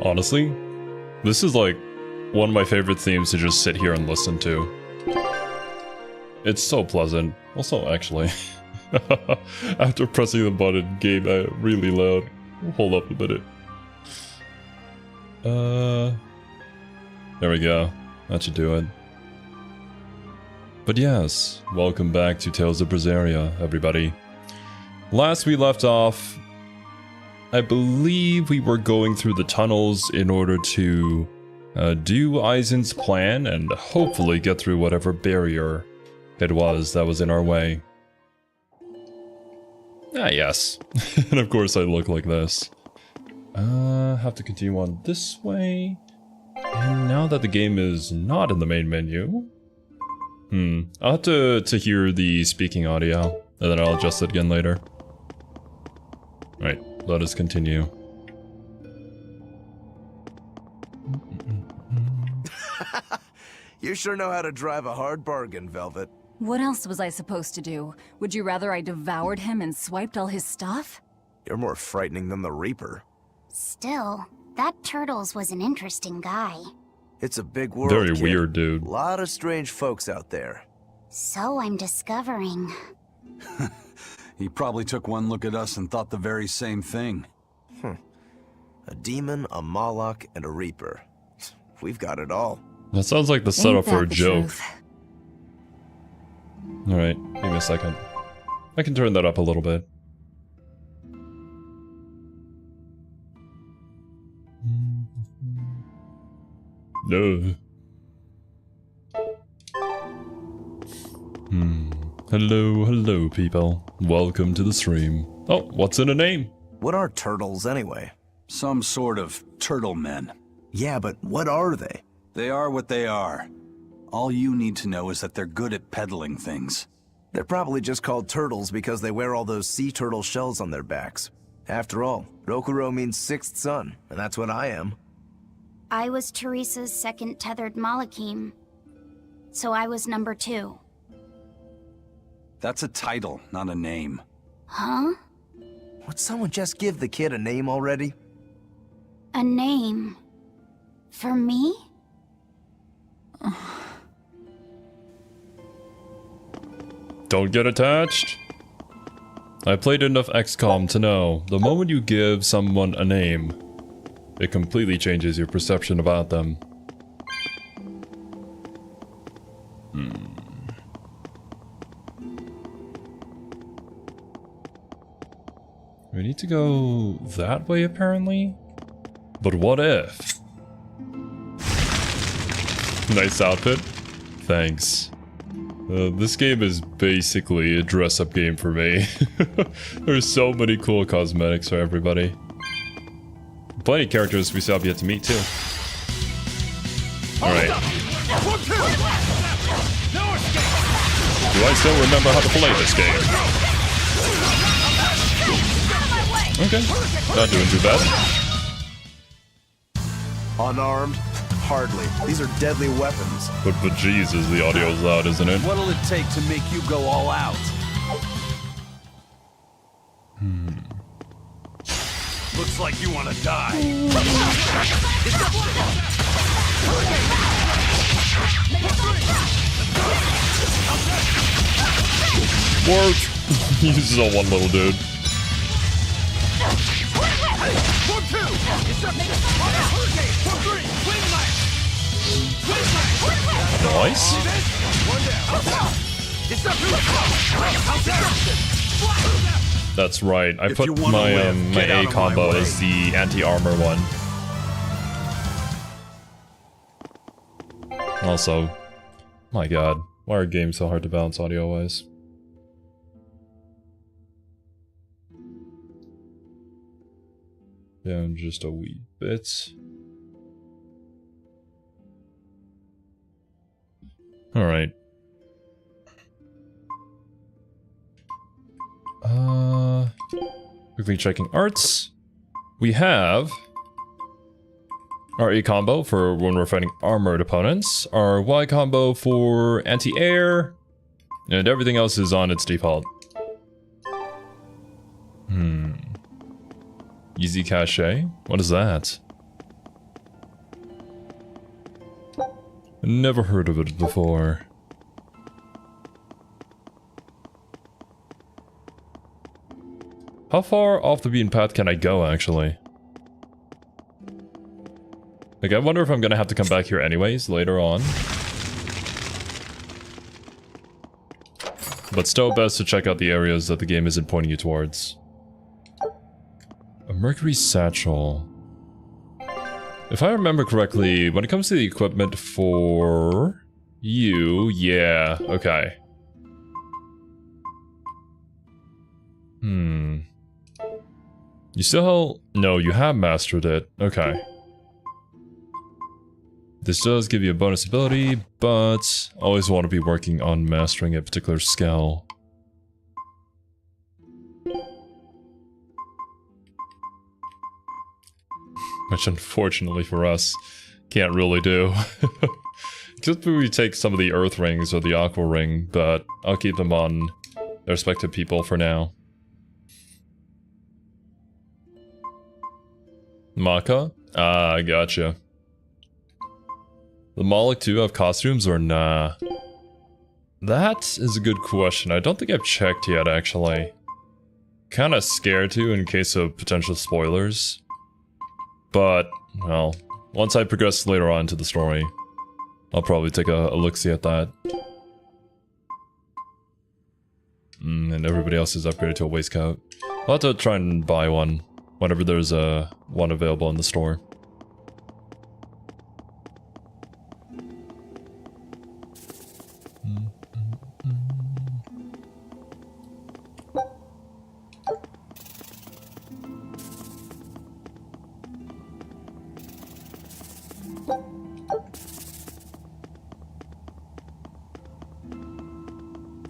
Honestly, this is like one of my favorite themes to just sit here and listen to. It's so pleasant. Also, actually, after pressing the button, game really loud. Hold up a minute. There we go. That should do it. But yes, welcome back to Tales of Berseria, everybody. Last we left off, I believe we were going through the tunnels in order to do Eizen's plan and hopefully get through whatever barrier it was that was in our way. Ah, yes. And of course I look like this. Have to continue on this way. And now that the game is not in the main menu... I'll have to hear the speaking audio, and then I'll adjust it again later. Alright, let us continue. You sure know how to drive a hard bargain, Velvet. What else was I supposed to do? Would you rather I devoured him and swiped all his stuff? You're more frightening than the Reaper. Still, that Turtles was an interesting guy. It's a big world, Very kid. weird, dude. A lot of strange folks out there. So I'm discovering. He probably took one look at us and thought the very same thing. A demon, a Moloch, and a Reaper. We've got it all. That sounds like the setup Ain't for a that the joke. truth? Alright, give me a second. I can turn that up a little bit. No. Hello, people. Welcome to the stream. Oh, what's in a name? What are turtles, anyway? Some sort of turtle men. Yeah, but what are they? They are what they are. All you need to know is that they're good at peddling things. They're probably just called turtles because they wear all those sea turtle shells on their backs. After all, Rokuro means sixth son, and that's what I am. I was Teresa's second tethered Malachim. So I was number 2. That's a title, not a name. Huh? Would someone just give the kid a name already? A name? For me? Don't get attached. I played enough XCOM to know, the moment you give someone a name, it completely changes your perception about them. We need to go that way, apparently? But what if? Nice outfit. Thanks. This game is basically a dress-up game for me. There's so many cool cosmetics for everybody. Plenty of characters we still have yet to meet, too. Alright. Do I still remember how to play this game? Okay, not doing too bad. Unarmed? Hardly. These are deadly weapons. But Jesus, the audio's loud, isn't it? What'll it take to make you go all out? Looks like you want to die. Work! He's a one little dude. Nice. That's right. I put my A combo as the anti-armor one. Also, my god, why are games so hard to balance audio-wise? Down just a wee bit. Alright. Quickly checking arts. We have our A combo for when we're fighting armored opponents, our Y combo for anti-air, and everything else is on its default. Easy cache? What is that? Never heard of it before. How far off the beaten path can I go, actually? Like, I wonder if I'm gonna have to come back here anyways, later on. But still best to check out the areas that the game isn't pointing you towards. A mercury satchel. If I remember correctly, when it comes to the equipment for you, yeah, okay. You still... No, you have mastered it. Okay. This does give you a bonus ability, but always want to be working on mastering a particular skill. Which unfortunately for us, can't really do. Except we take some of the earth rings or the aqua ring, but I'll keep them on their respective people for now. Maka? Ah, gotcha. The Moloch too have costumes or nah? That is a good question. I don't think I've checked yet, actually. Kinda scared to in case of potential spoilers. But, well, once I progress later on to the story, I'll probably take a look-see at that. And everybody else is upgraded to a waistcoat. I'll have to try and buy one, whenever there's one available in the store.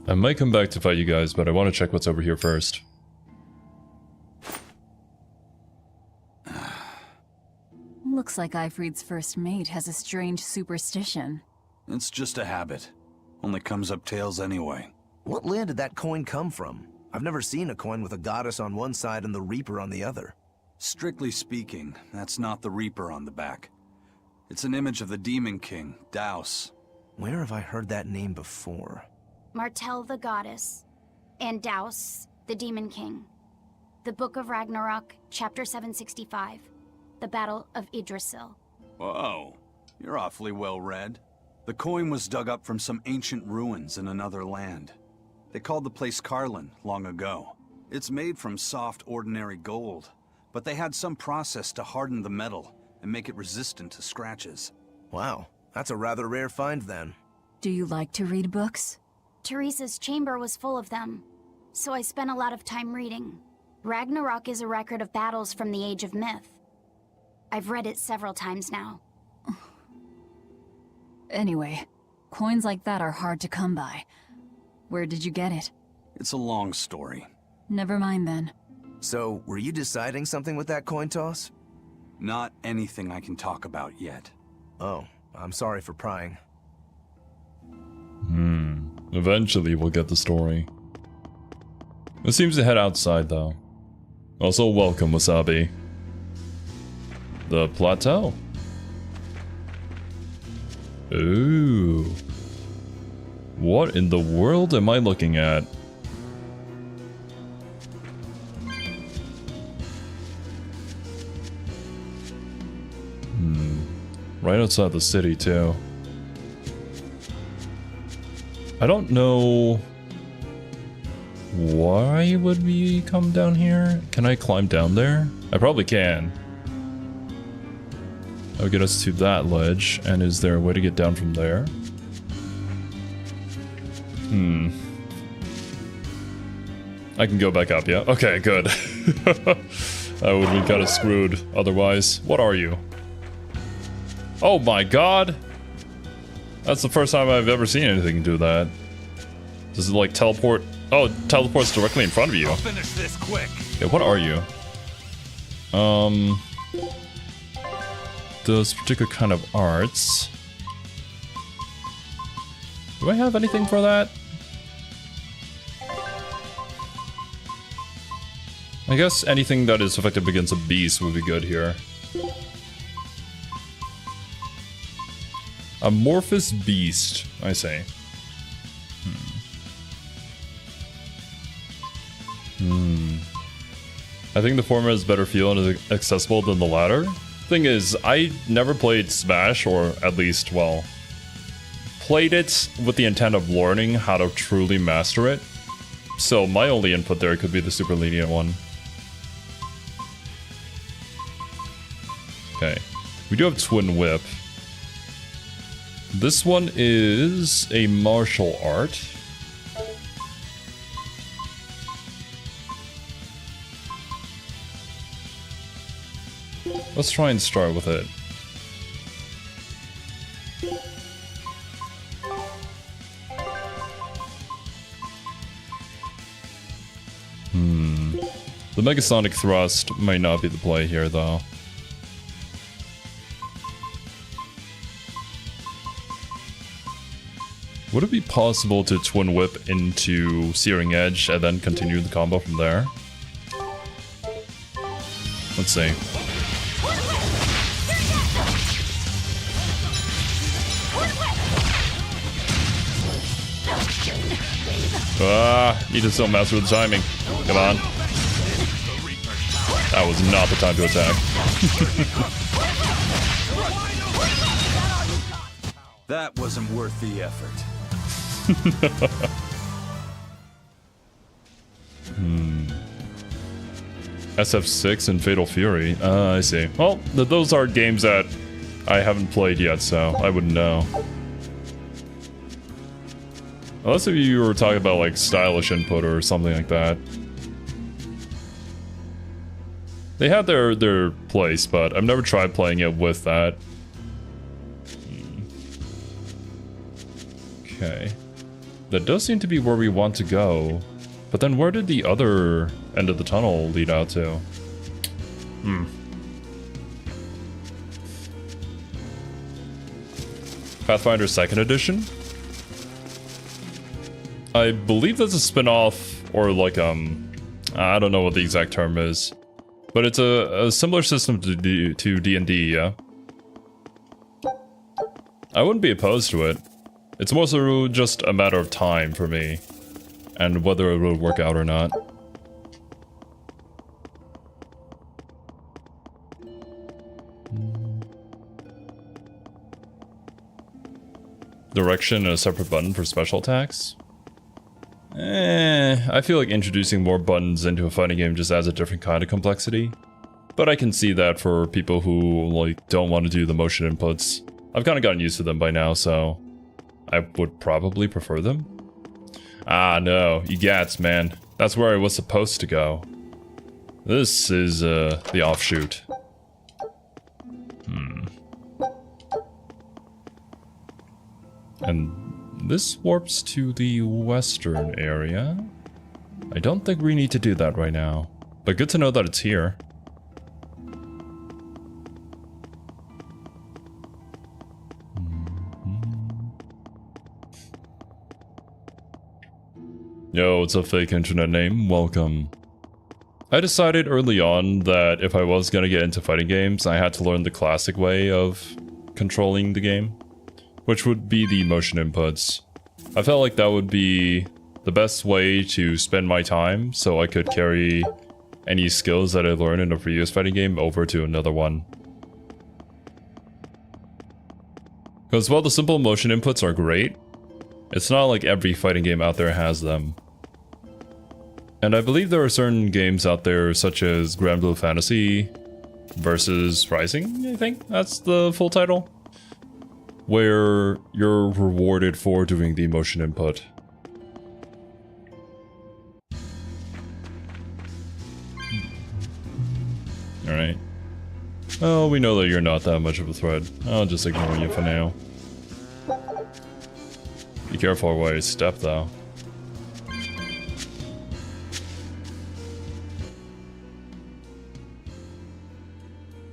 I might come back to fight you guys, but I want to check what's over here first. Looks like Ifrid's first mate has a strange superstition. It's just a habit. Only comes up tails anyway. What land did that coin come from? I've never seen a coin with a goddess on one side and the Reaper on the other. Strictly speaking, that's not the Reaper on the back. It's an image of the Demon King, Daus. Where have I heard that name before? Martel the goddess, and Daus, the Demon King. The Book of Ragnarok, Chapter 765. The Battle of Yggdrasil. Whoa, you're awfully well read. The coin was dug up from some ancient ruins in another land. They called the place Carlin long ago. It's made from soft, ordinary gold, but they had some process to harden the metal and make it resistant to scratches. Wow, that's a rather rare find then. Do you like to read books? Teresa's chamber was full of them, so I spent a lot of time reading. Ragnarok is a record of battles from the Age of Myth. I've read it several times now. Anyway, coins like that are hard to come by. Where did you get it? It's a long story. Never mind then. So, were you deciding something with that coin toss? Not anything I can talk about yet. Oh, I'm sorry for prying. Eventually we'll get the story. It seems to head outside though. Also, welcome, Wasabi. The plateau. Ooh. What in the world am I looking at? Right outside the city too. I don't know why would we come down here? Can I climb down there? I probably can. That would get us to that ledge, and is there a way to get down from there? I can go back up, yeah? Okay, good. I would be kind of screwed otherwise. What are you? Oh my god! That's the first time I've ever seen anything do that. Does it like teleport? Oh, it teleports directly in front of you. I'll finish this quick. Yeah, what are you? Those particular kind of arts. Do I have anything for that? I guess anything that is effective against a beast would be good here. Amorphous beast, I say. I think the former has better feel and is accessible than the latter. Thing is, I never played Smash, or at least, well, played it with the intent of learning how to truly master it. So my only input there could be the super lenient one. Okay, we do have Twin Whip. This one is a martial art. Let's try and start with it. The Megasonic Thrust might not be the play here, though. Would it be possible to Twin Whip into Searing Edge and then continue the combo from there? Let's see. Need to still master the timing. Come on. That was not the time to attack. That wasn't worth the effort. SF6 and Fatal Fury. I see. Well, those are games that I haven't played yet, so I wouldn't know. Unless if you were talking about like stylish input or something like that. They had their place, but I've never tried playing it with that. Okay. That does seem to be where we want to go. But then where did the other end of the tunnel lead out to? Pathfinder 2nd Edition? I believe that's a spin-off, or like, I don't know what the exact term is. But it's a similar system to D&D, yeah? I wouldn't be opposed to it. It's more so just a matter of time for me, and whether it will work out or not. Direction and a separate button for special attacks? I feel like introducing more buttons into a fighting game just adds a different kind of complexity. But I can see that for people who like don't want to do the motion inputs. I've kind of gotten used to them by now, so I would probably prefer them. Ah, no, egats, man. That's where I was supposed to go. This is the offshoot. And this warps to the western area. I don't think we need to do that right now, but good to know that it's here. Yo, it's a fake internet name, welcome. I decided early on that if I was gonna get into fighting games, I had to learn the classic way of controlling the game, which would be the motion inputs. I felt like that would be the best way to spend my time, so I could carry any skills that I learned in a previous fighting game over to another one. Because while the simple motion inputs are great, it's not like every fighting game out there has them. And I believe there are certain games out there, such as Grand Blue Fantasy versus Rising, I think that's the full title, where you're rewarded for doing the motion input. Alright. Well, we know that you're not that much of a threat. I'll just ignore you for now. Be careful where you step, though.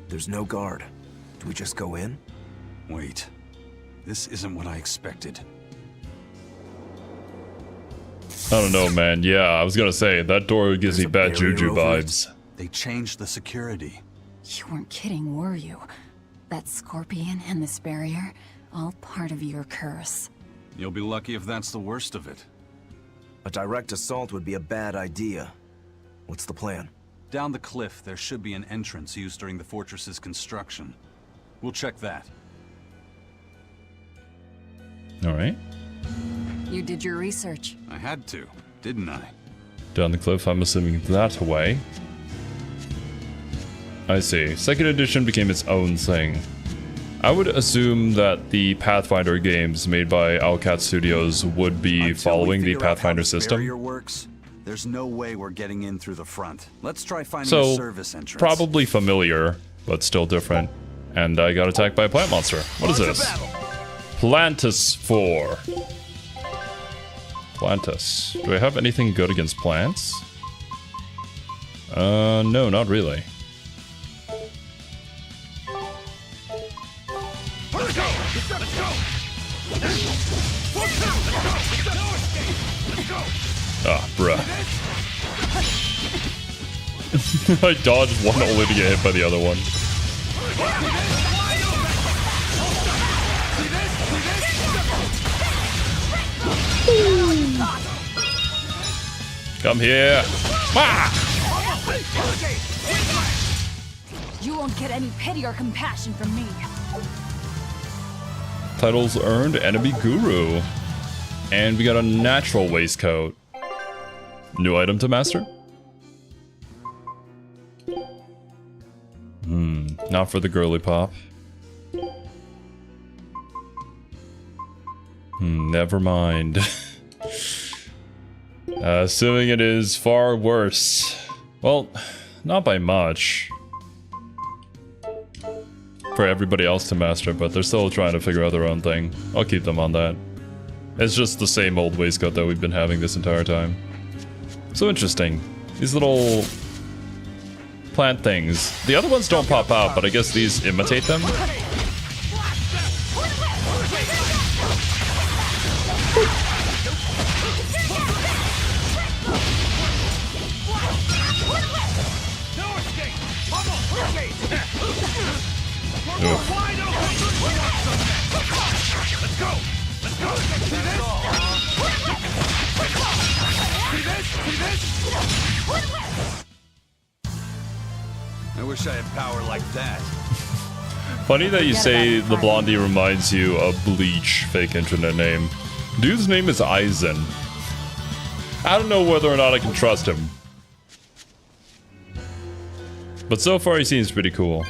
There's no guard. Do we just go in? Wait. This isn't what I expected. I don't know, man. Yeah, I was gonna say, that door gives me bad juju vibes. They changed the security. You weren't kidding, were you? That scorpion and this barrier? All part of your curse. You'll be lucky if that's the worst of it. A direct assault would be a bad idea. What's the plan? Down the cliff, there should be an entrance used during the fortress's construction. We'll check that. All right. You did your research. I had to, didn't I? Down the cliff, I'm assuming that way. I see. Second edition became its own thing. I would assume that the Pathfinder games made by Owlcat Studios would be Until following we the figure out how Pathfinder this system. barrier works, there's no way we're getting in through the front. Let's try finding a So, service entrance. probably familiar, but still different. And I got attacked by a plant monster. What is this? Plantus 4. Plantus. Do I have anything good against plants? No, not really. Let's go! Let's go! Ah, bruh. I dodged one only to get hit by the other one. Come here. Ah! You won't get any pity or compassion from me. Titles earned, enemy guru. And we got a natural waistcoat. New item to master? Not for the girly pop. Never mind. Assuming it is far worse. Well, not by much. For everybody else to master, but they're still trying to figure out their own thing. I'll keep them on that. It's just the same old waistcoat that we've been having this entire time. So interesting. These little plant things. The other ones don't pop out, but I guess these imitate them. I wish I had power like that. Funny that you say the blondie reminds you of Bleach, fake internet name. Dude's name is Eizen. I don't know whether or not I can trust him. But so far he seems pretty cool.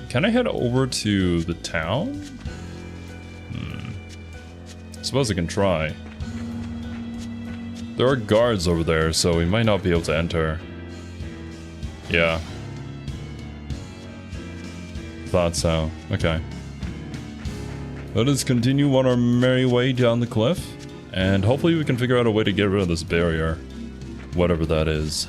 Can I head over to the town? I suppose I can try. There are guards over there, so we might not be able to enter. Yeah. Thought so. Okay. Let us continue on our merry way down the cliff, and hopefully we can figure out a way to get rid of this barrier. Whatever that is.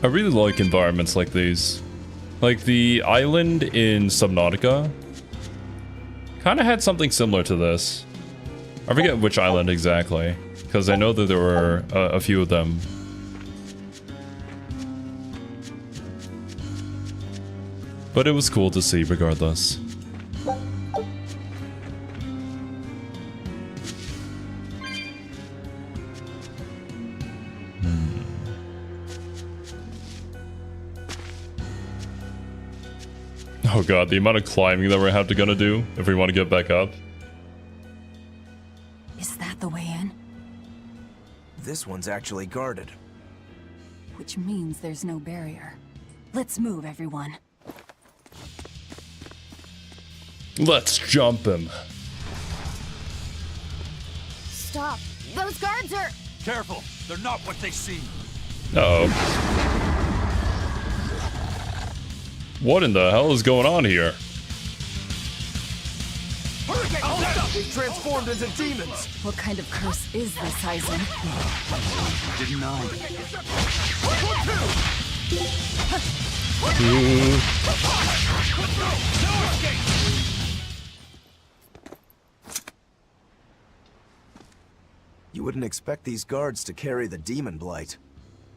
I really like environments like these. Like the island in Subnautica kind of had something similar to this. I forget which island exactly, because I know that there were a few of them. But it was cool to see regardless. Oh god, the amount of climbing that we're gonna do if we want to get back up. Is that the way in? This one's actually guarded. Which means there's no barrier. Let's move, everyone. Let's jump him. Stop. Those guards are... Careful, they're not what they seem. Uh-oh. What in the hell is going on here? They've transformed into demons! What kind of curse is this, Eizen? Didn't I? You wouldn't expect these guards to carry the demon blight.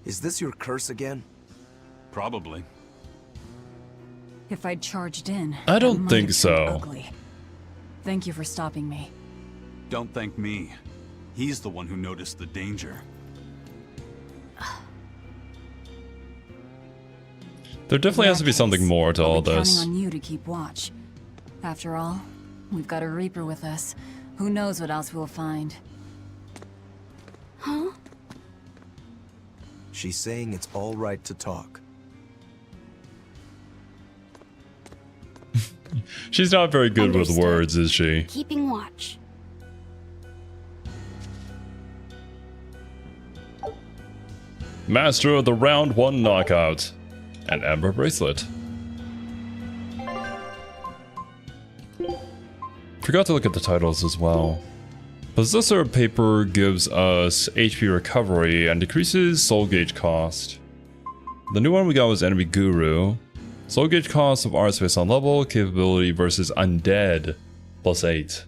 Is this your curse again? Probably. If I'd charged in, I don't that might think have so. turned ugly. Thank you for stopping me. Don't thank me. He's the one who noticed the danger. There definitely has to be something more to all I'll be this. counting on you to keep watch. After all, we've got a Reaper with us. Who knows what else we'll find? Huh? She's saying it's all right to talk. She's not very good with Understood. words, is she? Keeping watch. Master of the round 1 knockout. An amber bracelet. Forgot to look at the titles as well. Possessor paper gives us HP recovery and decreases soul gauge cost. The new one we got was enemy guru. Soul gauge cost of art space on level, capability versus undead, +8.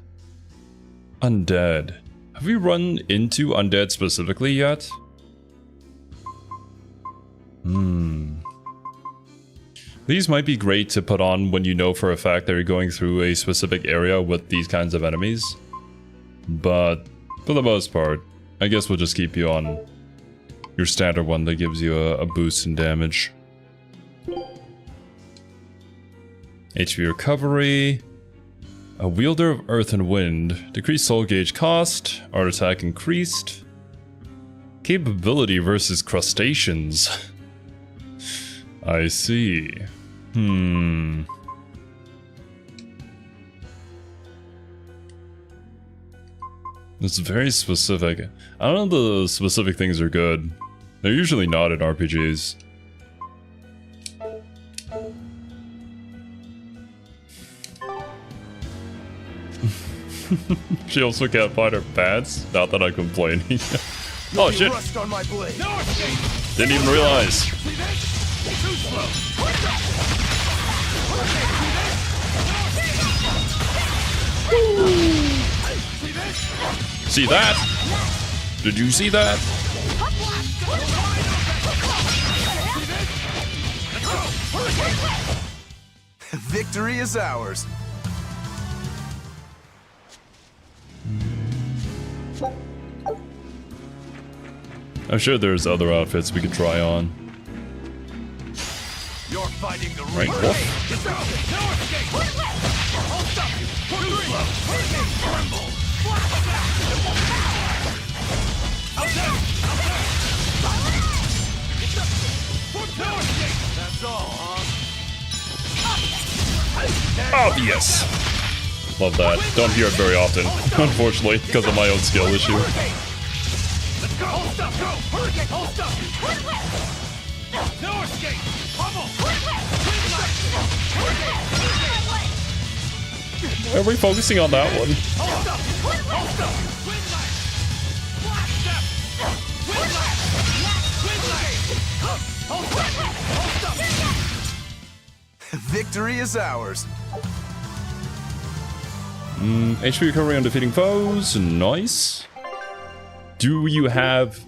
Undead. Have we run into undead specifically yet? These might be great to put on when you know for a fact that you're going through a specific area with these kinds of enemies. But for the most part, I guess we'll just keep you on your standard one that gives you a boost in damage. HP recovery. A wielder of earth and wind. Decreased soul gauge cost. Art attack increased. Capability versus crustaceans. I see. It's very specific. I don't know if the specific things are good. They're usually not in RPGs. She also can't find her pants. Not that I'm complaining. Oh shit! Rust on my blade. No escape! Didn't even realize. See this? Too slow! See this? See that? Did you see that? Victory is ours. I'm sure there's other outfits we could try on. You're fighting the Right, Reaper. wolf? Get down! No escape! Hold up! Too slow! Tremble! Out there! Out there! No escape! That's all, huh? Obvious! Love that. Don't hear it very often, unfortunately, because of my own skill issue. Let's go! Hold up! Go! Hurricane! Hold up! No escape! Pummel! Why are we focusing on that one? Hold up! Hold up! Wind light! Black step! Wind light! Wind light! Hold up! Hold up! Victory is ours. HP recovery on defeating foes. Nice. Do you have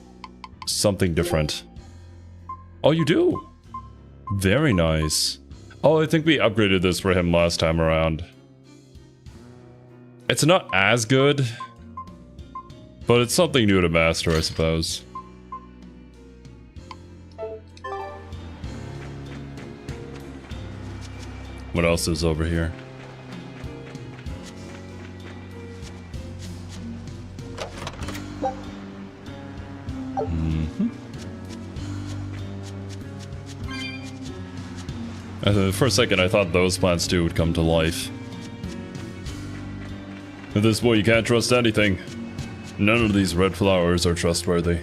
something different? Oh, you do? Very nice. Oh, I think we upgraded this for him last time around. It's not as good, but it's something new to master, I suppose. What else is over here? For a second, I thought those plants too would come to life. At this point, you can't trust anything. None of these red flowers are trustworthy.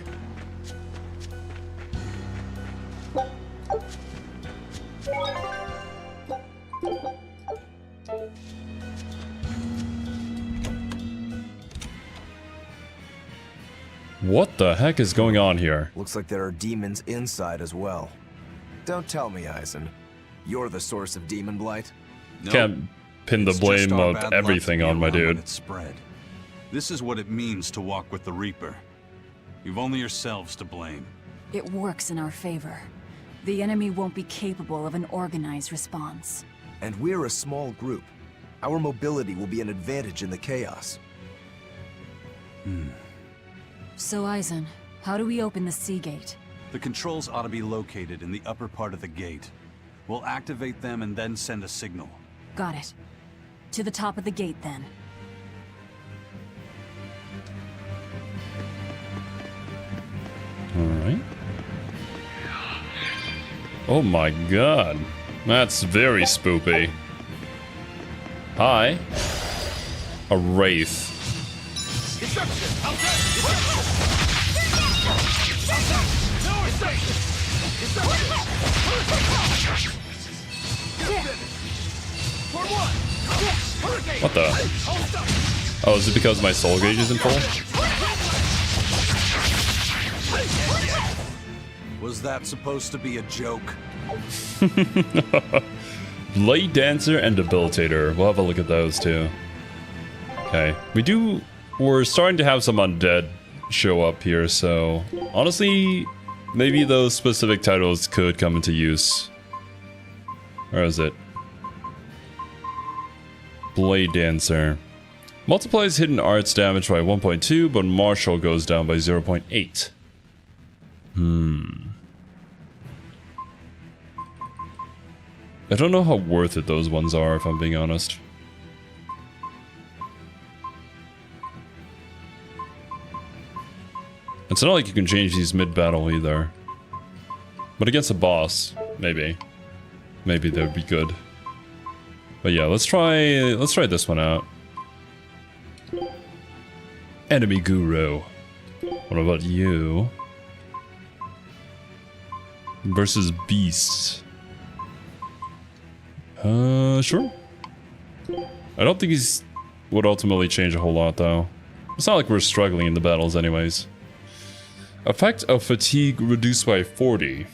What the heck is going on here? Looks like there are demons inside as well. Don't tell me, Eizen. You're the source of demon blight? Nope. Can't pin the It's just blame our of bad luck to everything be on my around when dude. it spread. This is what it means to walk with the Reaper. You've only yourselves to blame. It works in our favor. The enemy won't be capable of an organized response. And we're a small group. Our mobility will be an advantage in the chaos. So Eizen, how do we open the sea gate? The controls ought to be located in the upper part of the gate. We'll activate them and then send a signal. Got it. To the top of the gate, then. Alright. Oh my god. That's very spoopy. Hi. A wraith. Deception! Outside! Deception! No escape! Deception! For one! Hurricane! What the? Oh, is it because my soul gauge isn't full? Was that supposed to be a joke? Blade Dancer and Debilitator. We'll have a look at those too. Okay. We're starting to have some undead show up here, so honestly, maybe those specific titles could come into use. Where is it? Blade Dancer. Multiplies hidden arts damage by 1.2, but martial goes down by 0.8. I don't know how worth it those ones are, if I'm being honest. It's not like you can change these mid-battle either. But against a boss, maybe. Maybe that would be good. But yeah, let's try this one out. Enemy Guru. What about you? Versus Beast. Sure. I don't think he's would ultimately change a whole lot though. It's not like we're struggling in the battles anyways. Effect of fatigue reduced by 40.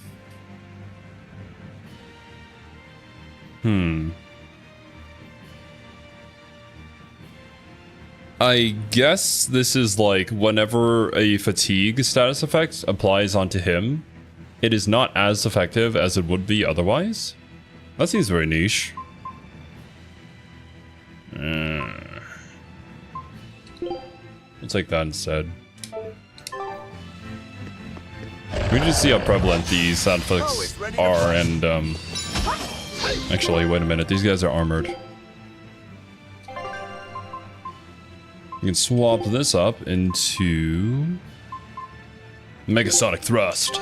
I guess this is like whenever a fatigue status effect applies onto him, it is not as effective as it would be otherwise. That seems very niche. We'll take that instead. We can just see how prevalent these sound effects are, and actually, wait a minute, these guys are armored. You can swap this up into Megasonic Thrust.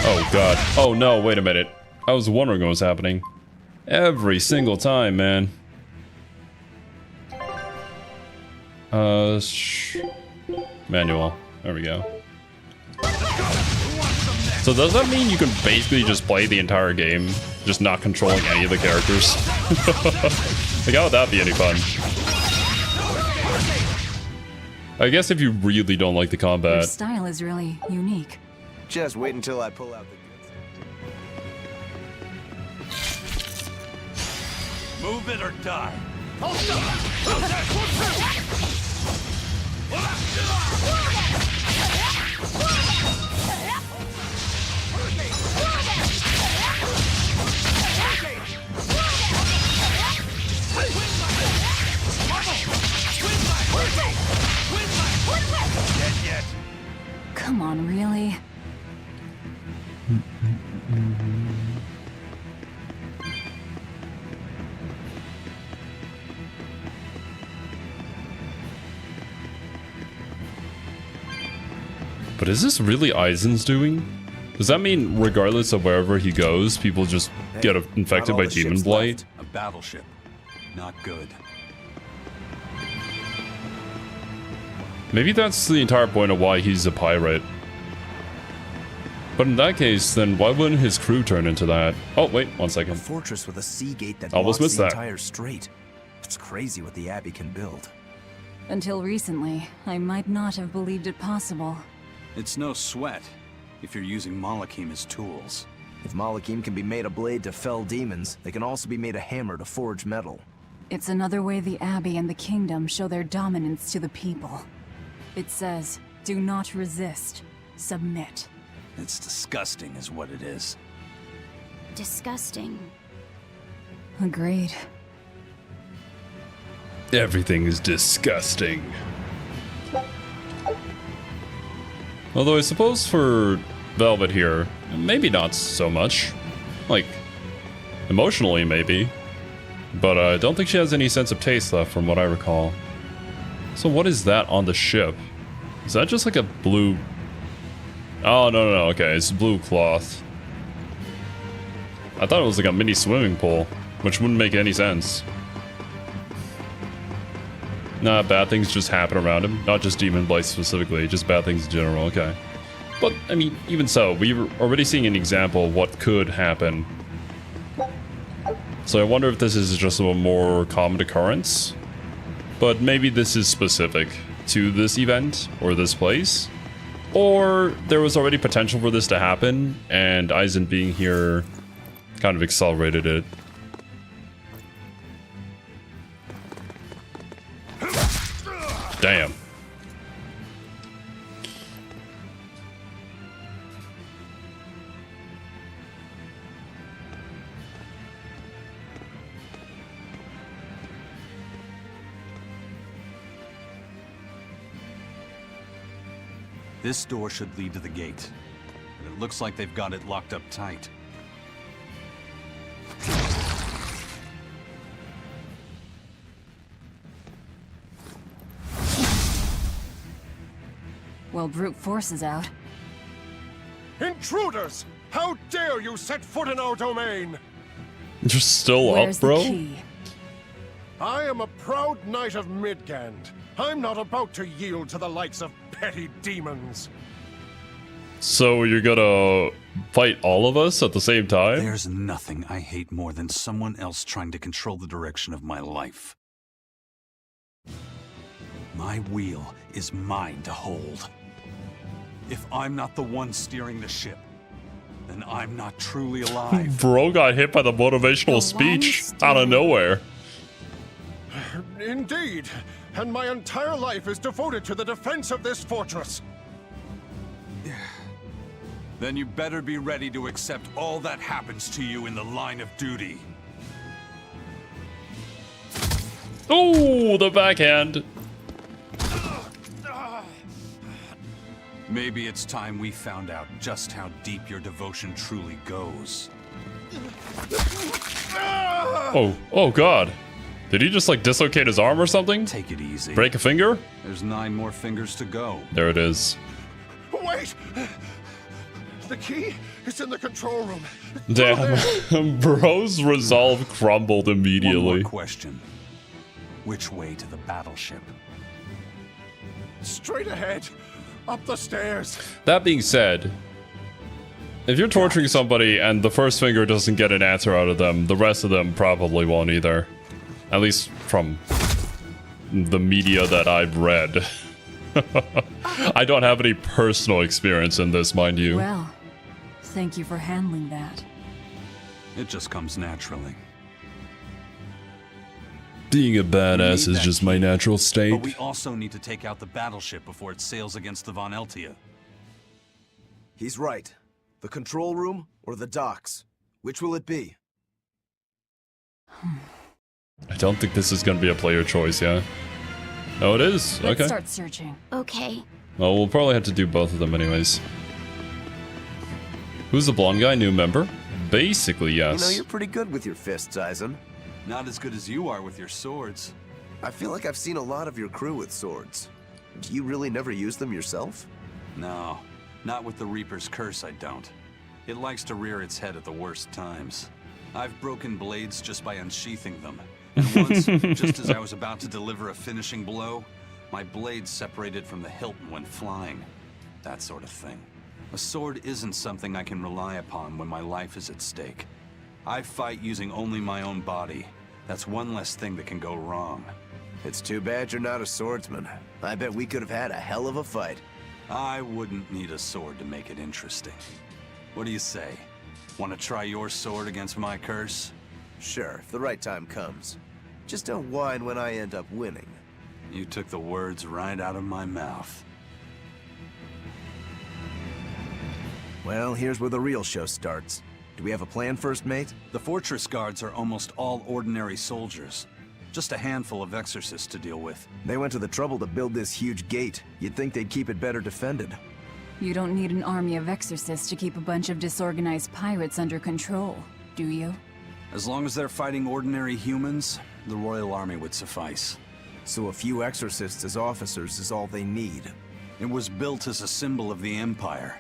Oh god. Oh no, wait a minute. I was wondering what was happening. Every single time, man. Manual. There we go. So does that mean you can basically just play the entire game, just not controlling any of the characters? Like, how would that be any fun? I guess if you really don't like the Your combat. style is really unique. Just wait until I pull out the goods. Move it or die. Come on, really? But is this really Eizen's doing? Does that mean regardless of wherever he goes, people just get infected not all by the demon ships blight? A battleship. Not good. Maybe that's the entire point of why he's a pirate. But in that case, then why wouldn't his crew turn into that? Oh, wait, 1 A second. fortress with a sea gate that Almost blocks missed the that. entire strait. It's crazy what the Abbey can build. Until recently, I might not have believed it possible. It's no sweat if you're using Malachim as tools. If Malachim can be made a blade to fell demons, they can also be made a hammer to forge metal. It's another way the Abbey and the Kingdom show their dominance to the people. It says, do not resist, submit. It's disgusting is what it is. Disgusting. Agreed. Everything is disgusting. Although I suppose for Velvet here, maybe not so much. Like, emotionally maybe. But I don't think she has any sense of taste left from what I recall. So what is that on the ship? Is that just like a blue... Oh, no, okay, it's blue cloth. I thought it was like a mini swimming pool, which wouldn't make any sense. Nah, bad things just happen around him. Not just Demon Blight specifically, just bad things in general, okay. But, I mean, even so, we were already seeing an example of what could happen. So I wonder if this is just a more common occurrence. But maybe this is specific to this event, or this place. Or there was already potential for this to happen, and Eizen being here kind of accelerated it. Damn. This door should lead to the gate. But it looks like they've got it locked up tight. Well, brute force is out. Intruders! How dare you set foot in our domain? You're still Where's up, bro? the key? I am a proud knight of Midgand. I'm not about to yield to the likes of petty demons. So you're gonna fight all of us at the same time? There's nothing I hate more than someone else trying to control the direction of my life. My wheel is mine to hold. If I'm not the one steering the ship, then I'm not truly alive. Bro got hit by the motivational speech out of nowhere. Indeed, and my entire life is devoted to the defense of this fortress. Then you better be ready to accept all that happens to you in the line of duty. Oh, the backhand. Maybe it's time we found out just how deep your devotion truly goes. Oh god. Did he just like dislocate his arm or something? Take it easy. Break a finger? There's 9 more fingers to go. There it is. Wait! The key is in the control room. Damn. Bro's resolve crumbled One immediately. more question. Which way to the battleship? Straight ahead, up the stairs. That being said, if you're torturing somebody and the first finger doesn't get an answer out of them, the rest of them probably won't either. At least from the media that I've read. I don't have any personal experience in this, mind you. Well, thank you for handling that. It just comes naturally. Being a badass We need is that just my key, natural state. But we also need to take out the battleship before it sails against the Von Eltia. He's right. The control room or the docks? Which will it be? I don't think this is going to be a player choice, yeah? Oh, it is? Let's Okay. start searching. Okay. Well, we'll probably have to do both of them anyways. Who's the blonde guy? New member? Basically, yes. You know, you're pretty good with your fists, Eizen. Not as good as you are with your swords. I feel like I've seen a lot of your crew with swords. Do you really never use them yourself? No, not with the Reaper's curse, I don't. It likes to rear its head at the worst times. I've broken blades just by unsheathing them. And once, just as I was about to deliver a finishing blow, my blade separated from the hilt and went flying. That sort of thing. A sword isn't something I can rely upon when my life is at stake. I fight using only my own body. That's one less thing that can go wrong. It's too bad you're not a swordsman. I bet we could have had a hell of a fight. I wouldn't need a sword to make it interesting. What do you say? Want to try your sword against my curse? Sure, if the right time comes. Just don't whine when I end up winning. You took the words right out of my mouth. Well, here's where the real show starts. Do we have a plan, First Mate? The fortress guards are almost all ordinary soldiers. Just a handful of exorcists to deal with. They went to the trouble to build this huge gate. You'd think they'd keep it better defended. You don't need an army of exorcists to keep a bunch of disorganized pirates under control, do you? As long as they're fighting ordinary humans, the Royal Army would suffice. So a few exorcists as officers is all they need. It was built as a symbol of the Empire.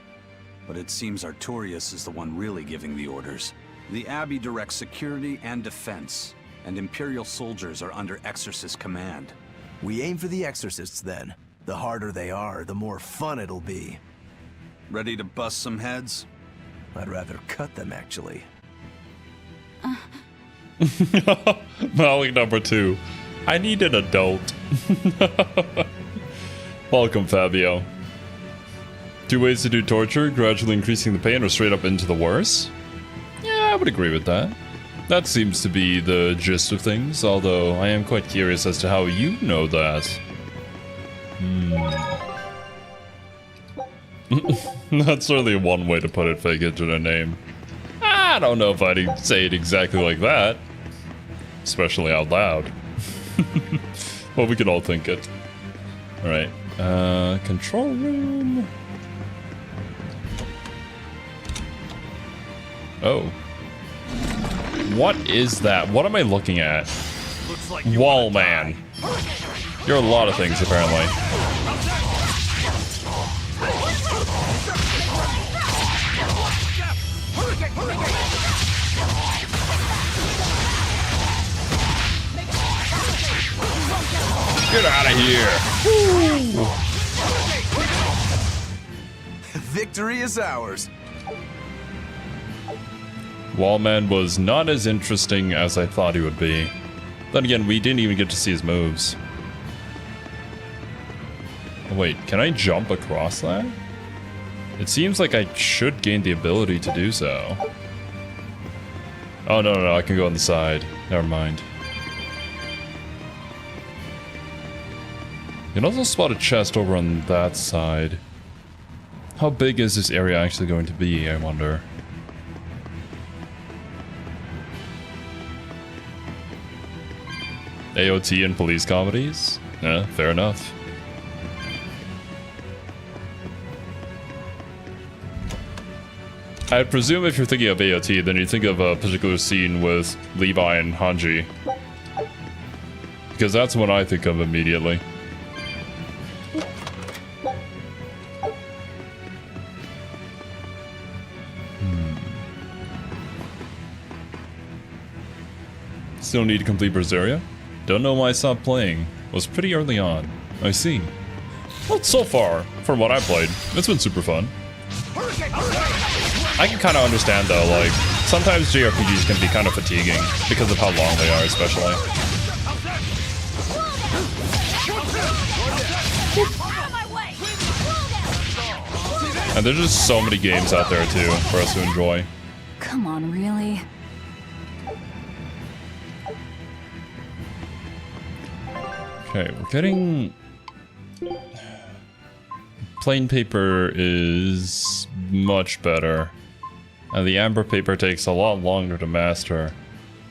But it seems Artorias is the one really giving the orders. The Abbey directs security and defense, and Imperial soldiers are under Exorcist command. We aim for the exorcists then. The harder they are, the more fun it'll be. Ready to bust some heads? I'd rather cut them, actually. Malik number 2. I need an adult. Welcome, Fabio. 2 ways to do torture, gradually increasing the pain or straight up into the worse? Yeah, I would agree with that. That seems to be the gist of things, although I am quite curious as to how you know that. That's certainly one way to put it, fake internet name. I don't know if I'd say it exactly like that. Especially out loud. Well, we can all think it. Alright, control room. Oh. What is that? What am I looking at? Looks like Wall man. You're a lot of things, apparently. Get out of here. Woo. Victory is ours. Wallman was not as interesting as I thought he would be. Then again, we didn't even get to see his moves. Oh, wait, can I jump across that? It seems like I should gain the ability to do so. Oh, no, I can go on the side. Never mind. You can also spot a chest over on that side. How big is this area actually going to be, I wonder? AOT and police comedies? Yeah, fair enough. I presume if you're thinking of AOT, then you think of a particular scene with Levi and Hanji. Because that's what I think of immediately. Still need to complete Berseria? Don't know why I stopped playing. Was pretty early on. I see. Well, so far, from what I played, it's been super fun. I can kind of understand though, like, sometimes JRPGs can be kind of fatiguing because of how long they are, especially. And there's just so many games out there too for us to enjoy. Come on, really? Okay, we're getting... Plain paper is much better. And the amber paper takes a lot longer to master.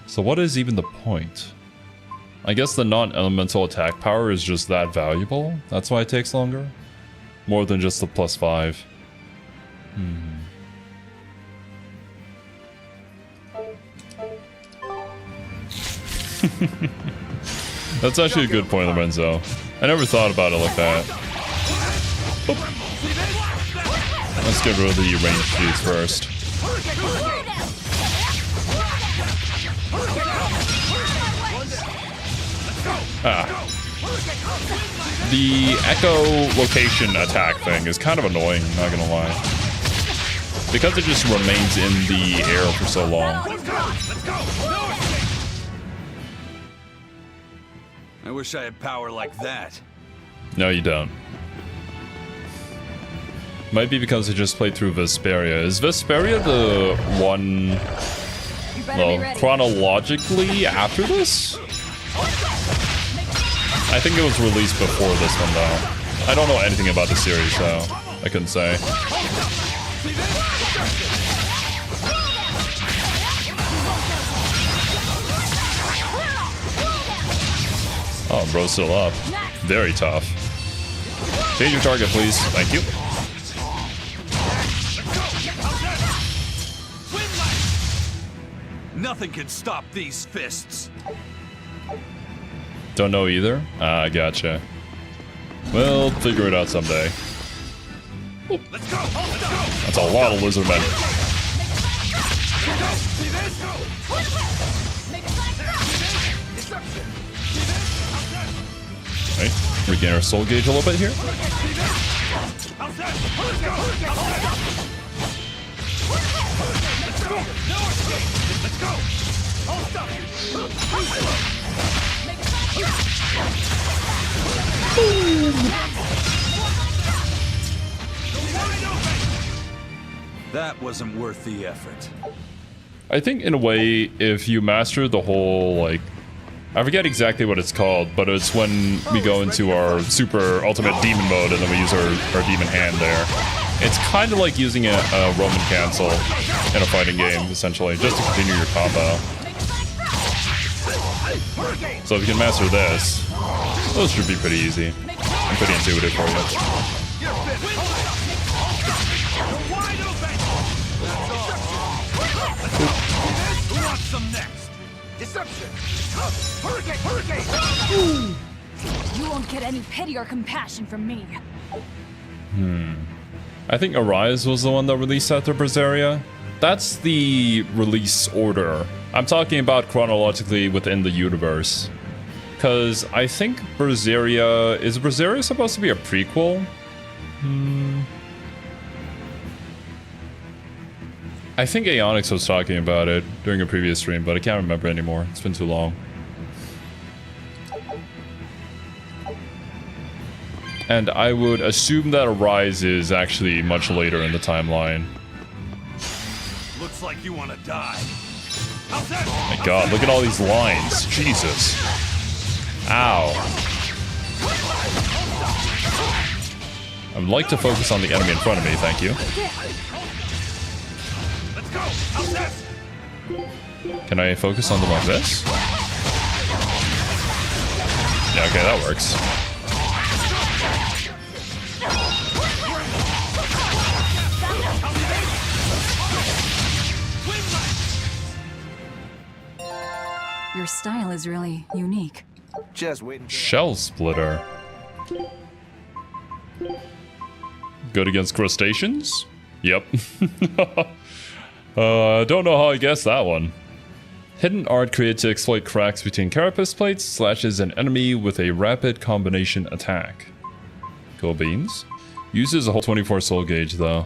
So what is even the point? I guess the non-elemental attack power is just that valuable? That's why it takes longer? More than just the +5. That's actually a good point, Lorenzo. I never thought about it like that. Oop. Let's get rid of the ranged dudes first. The echo location attack thing is kind of annoying, not gonna lie. because it just remains in the air for so long. Let's go! No escape! I wish I had power like that. No, you don't. Might be because I just played through Vesperia. Is Vesperia the one, well, chronologically after this? I think it was released before this one, though. I don't know anything about the series, so I couldn't say. Oh, bro's still up. Very tough. Change your target, please. Thank you. Nothing can stop these fists. Don't know either? Ah, gotcha. We'll figure it out someday. Let's go! That's a lot of lizard men. Right, regain our soul gauge a little bit here. That wasn't worth the effort. I think in a way, if you master the whole, like, I forget exactly what it's called, but it's when we go into our super ultimate demon mode and then we use our demon hand there. It's kind of like using a Roman cancel in a fighting game, essentially, just to continue your combo. So if you can master this, those should be pretty easy and pretty intuitive for you. Who wants some next? Deception! Hurricane! You won't get any pity or compassion from me. I think Arise was the one that released after Berseria. That's the release order. I'm talking about chronologically within the universe. Because I think Berseria... Is Berseria supposed to be a prequel? I think Aeonix was talking about it during a previous stream, but I can't remember anymore. It's been too long. And I would assume that Arise is actually much later in the timeline. Looks like you want to die. My god, look at all these lines. Jesus. Ow. I would like to focus on the enemy in front of me, thank you. Can I focus on them like this? Yeah, okay, that works. Your style is really unique. Just wait until Shell splitter. Good against crustaceans? Yep. Don't know how I guessed that one. Hidden art created to exploit cracks between carapace plates, slashes an enemy with a rapid combination attack. Cool beans. Uses a whole 24 soul gauge though.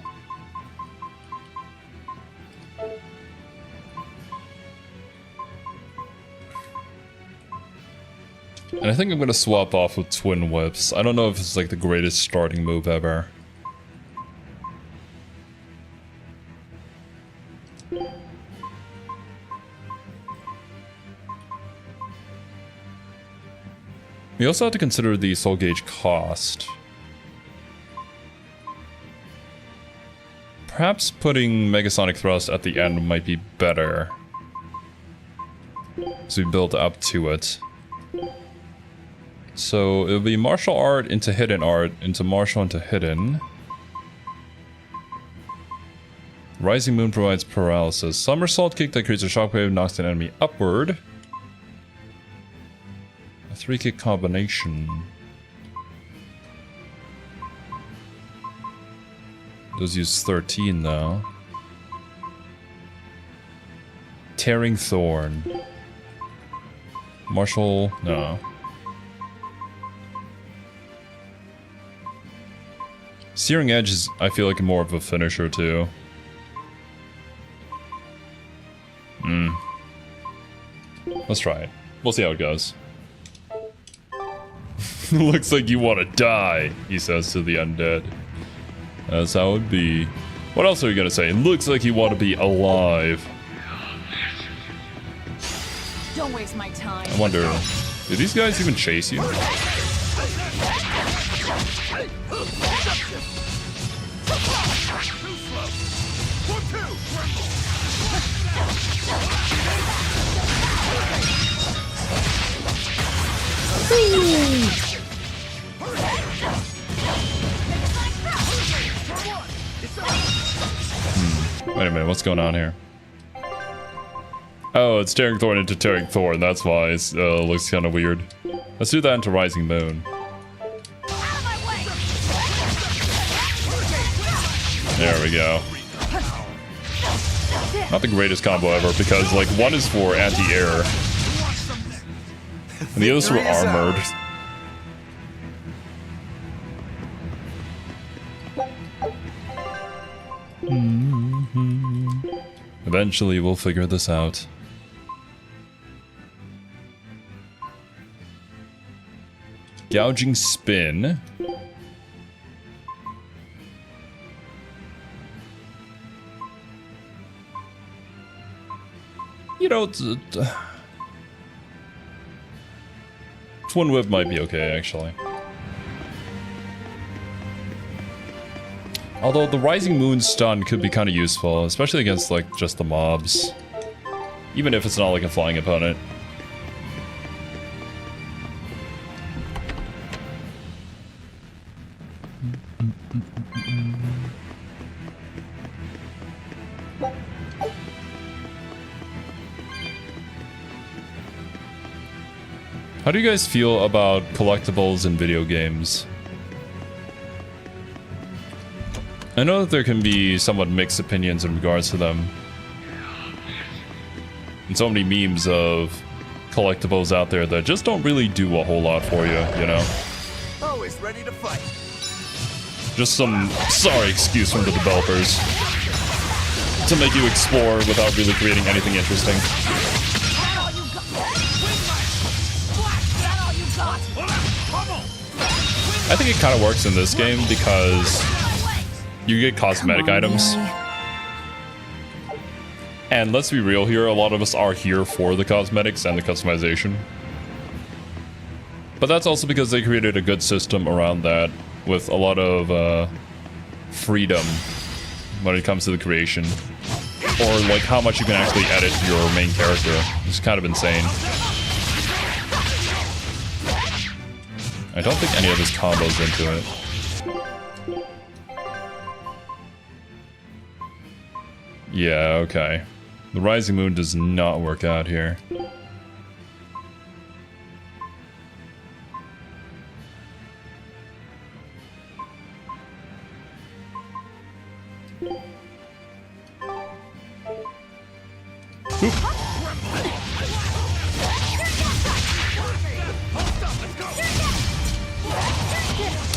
And I think I'm gonna swap off with Twin Whips. I don't know if it's like the greatest starting move ever. We also have to consider the soul gauge cost. Perhaps putting Megasonic Thrust at the end might be better. So we build up to it. So it'll be martial art into hidden art, into martial into hidden. Rising Moon provides paralysis. Somersault kick that creates a shockwave knocks an enemy upward. A 3-kick combination. Those use 13 though. Tearing Thorn. Martial, no. Searing Edge is, I feel like, more of a finisher too. Let's try it. We'll see how it goes. Looks like you want to die, he says to the undead. That's how it be. What else are you gonna say? Looks like you want to be alive. Don't waste my time. I wonder, do these guys even chase you? Wait a minute, what's going on here? Oh, it's tearing thorn into tearing thorn, that's why it looks kind of weird. Let's do that into Rising Moon. There we go. Not the greatest combo ever, because like one is for anti-air, and the others for armored. Eventually we'll figure this out. Gouging spin. You know, Twin Whip might be okay, actually. Although the Rising Moon stun could be kind of useful, especially against, like, just the mobs. Even if it's not, like, a flying opponent. How do you guys feel about collectibles in video games? I know that there can be somewhat mixed opinions in regards to them. And so many memes of collectibles out there that just don't really do a whole lot for you, you know? Always ready to fight. Just some sorry excuse from the developers to make you explore without really creating anything interesting. I think it kind of works in this game because you get cosmetic items. And let's be real here, a lot of us are here for the cosmetics and the customization. But that's also because they created a good system around that with a lot of freedom when it comes to the creation. Or like how much you can actually edit your main character. It's kind of insane. I don't think any of his combos into it. Yeah, okay. The Rising Moon does not work out here.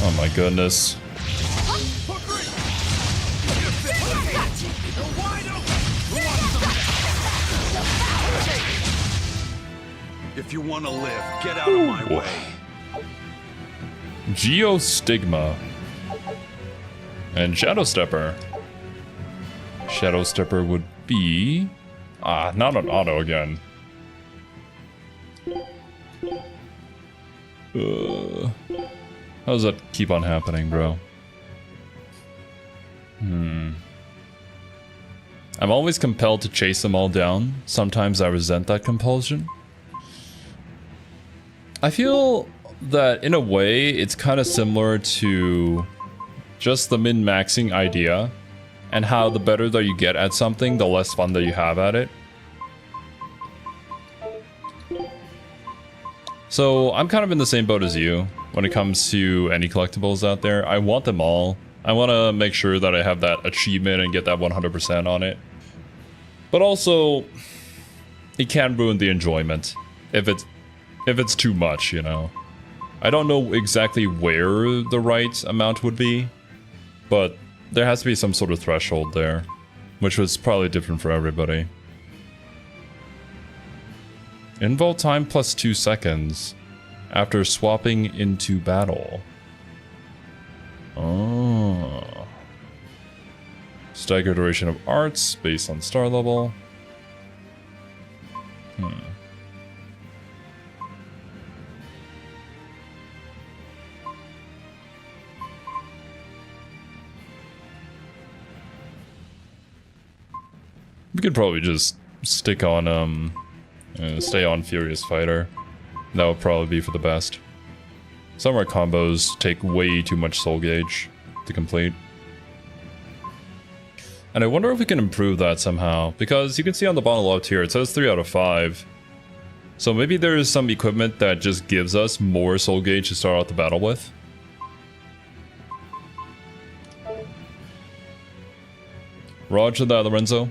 Oh my goodness. If you want to live, get out of my way. Geostigma. And Shadow Stepper. Shadow Stepper would be... Ah, not an auto again. How does that keep on happening, bro? I'm always compelled to chase them all down. Sometimes I resent that compulsion. I feel that in a way it's kind of similar to just the min-maxing idea, and how the better that you get at something, the less fun that you have at it. So I'm kind of in the same boat as you when it comes to any collectibles out there. I want them all. I want to make sure that I have that achievement and get that 100% on it. But also, it can ruin the enjoyment if it's too much, you know. I don't know exactly where the right amount would be, but there has to be some sort of threshold there, which was probably different for everybody. Invul time plus 2 seconds after swapping into battle. Oh. Staggered duration of arts based on star level. We could probably just stick on, stay on Furious Fighter. That would probably be for the best. Some of our combos take way too much soul gauge to complete. And I wonder if we can improve that somehow, because you can see on the bottom left here, it says 3 out of 5. So maybe there is some equipment that just gives us more soul gauge to start out the battle with. Roger that, Lorenzo.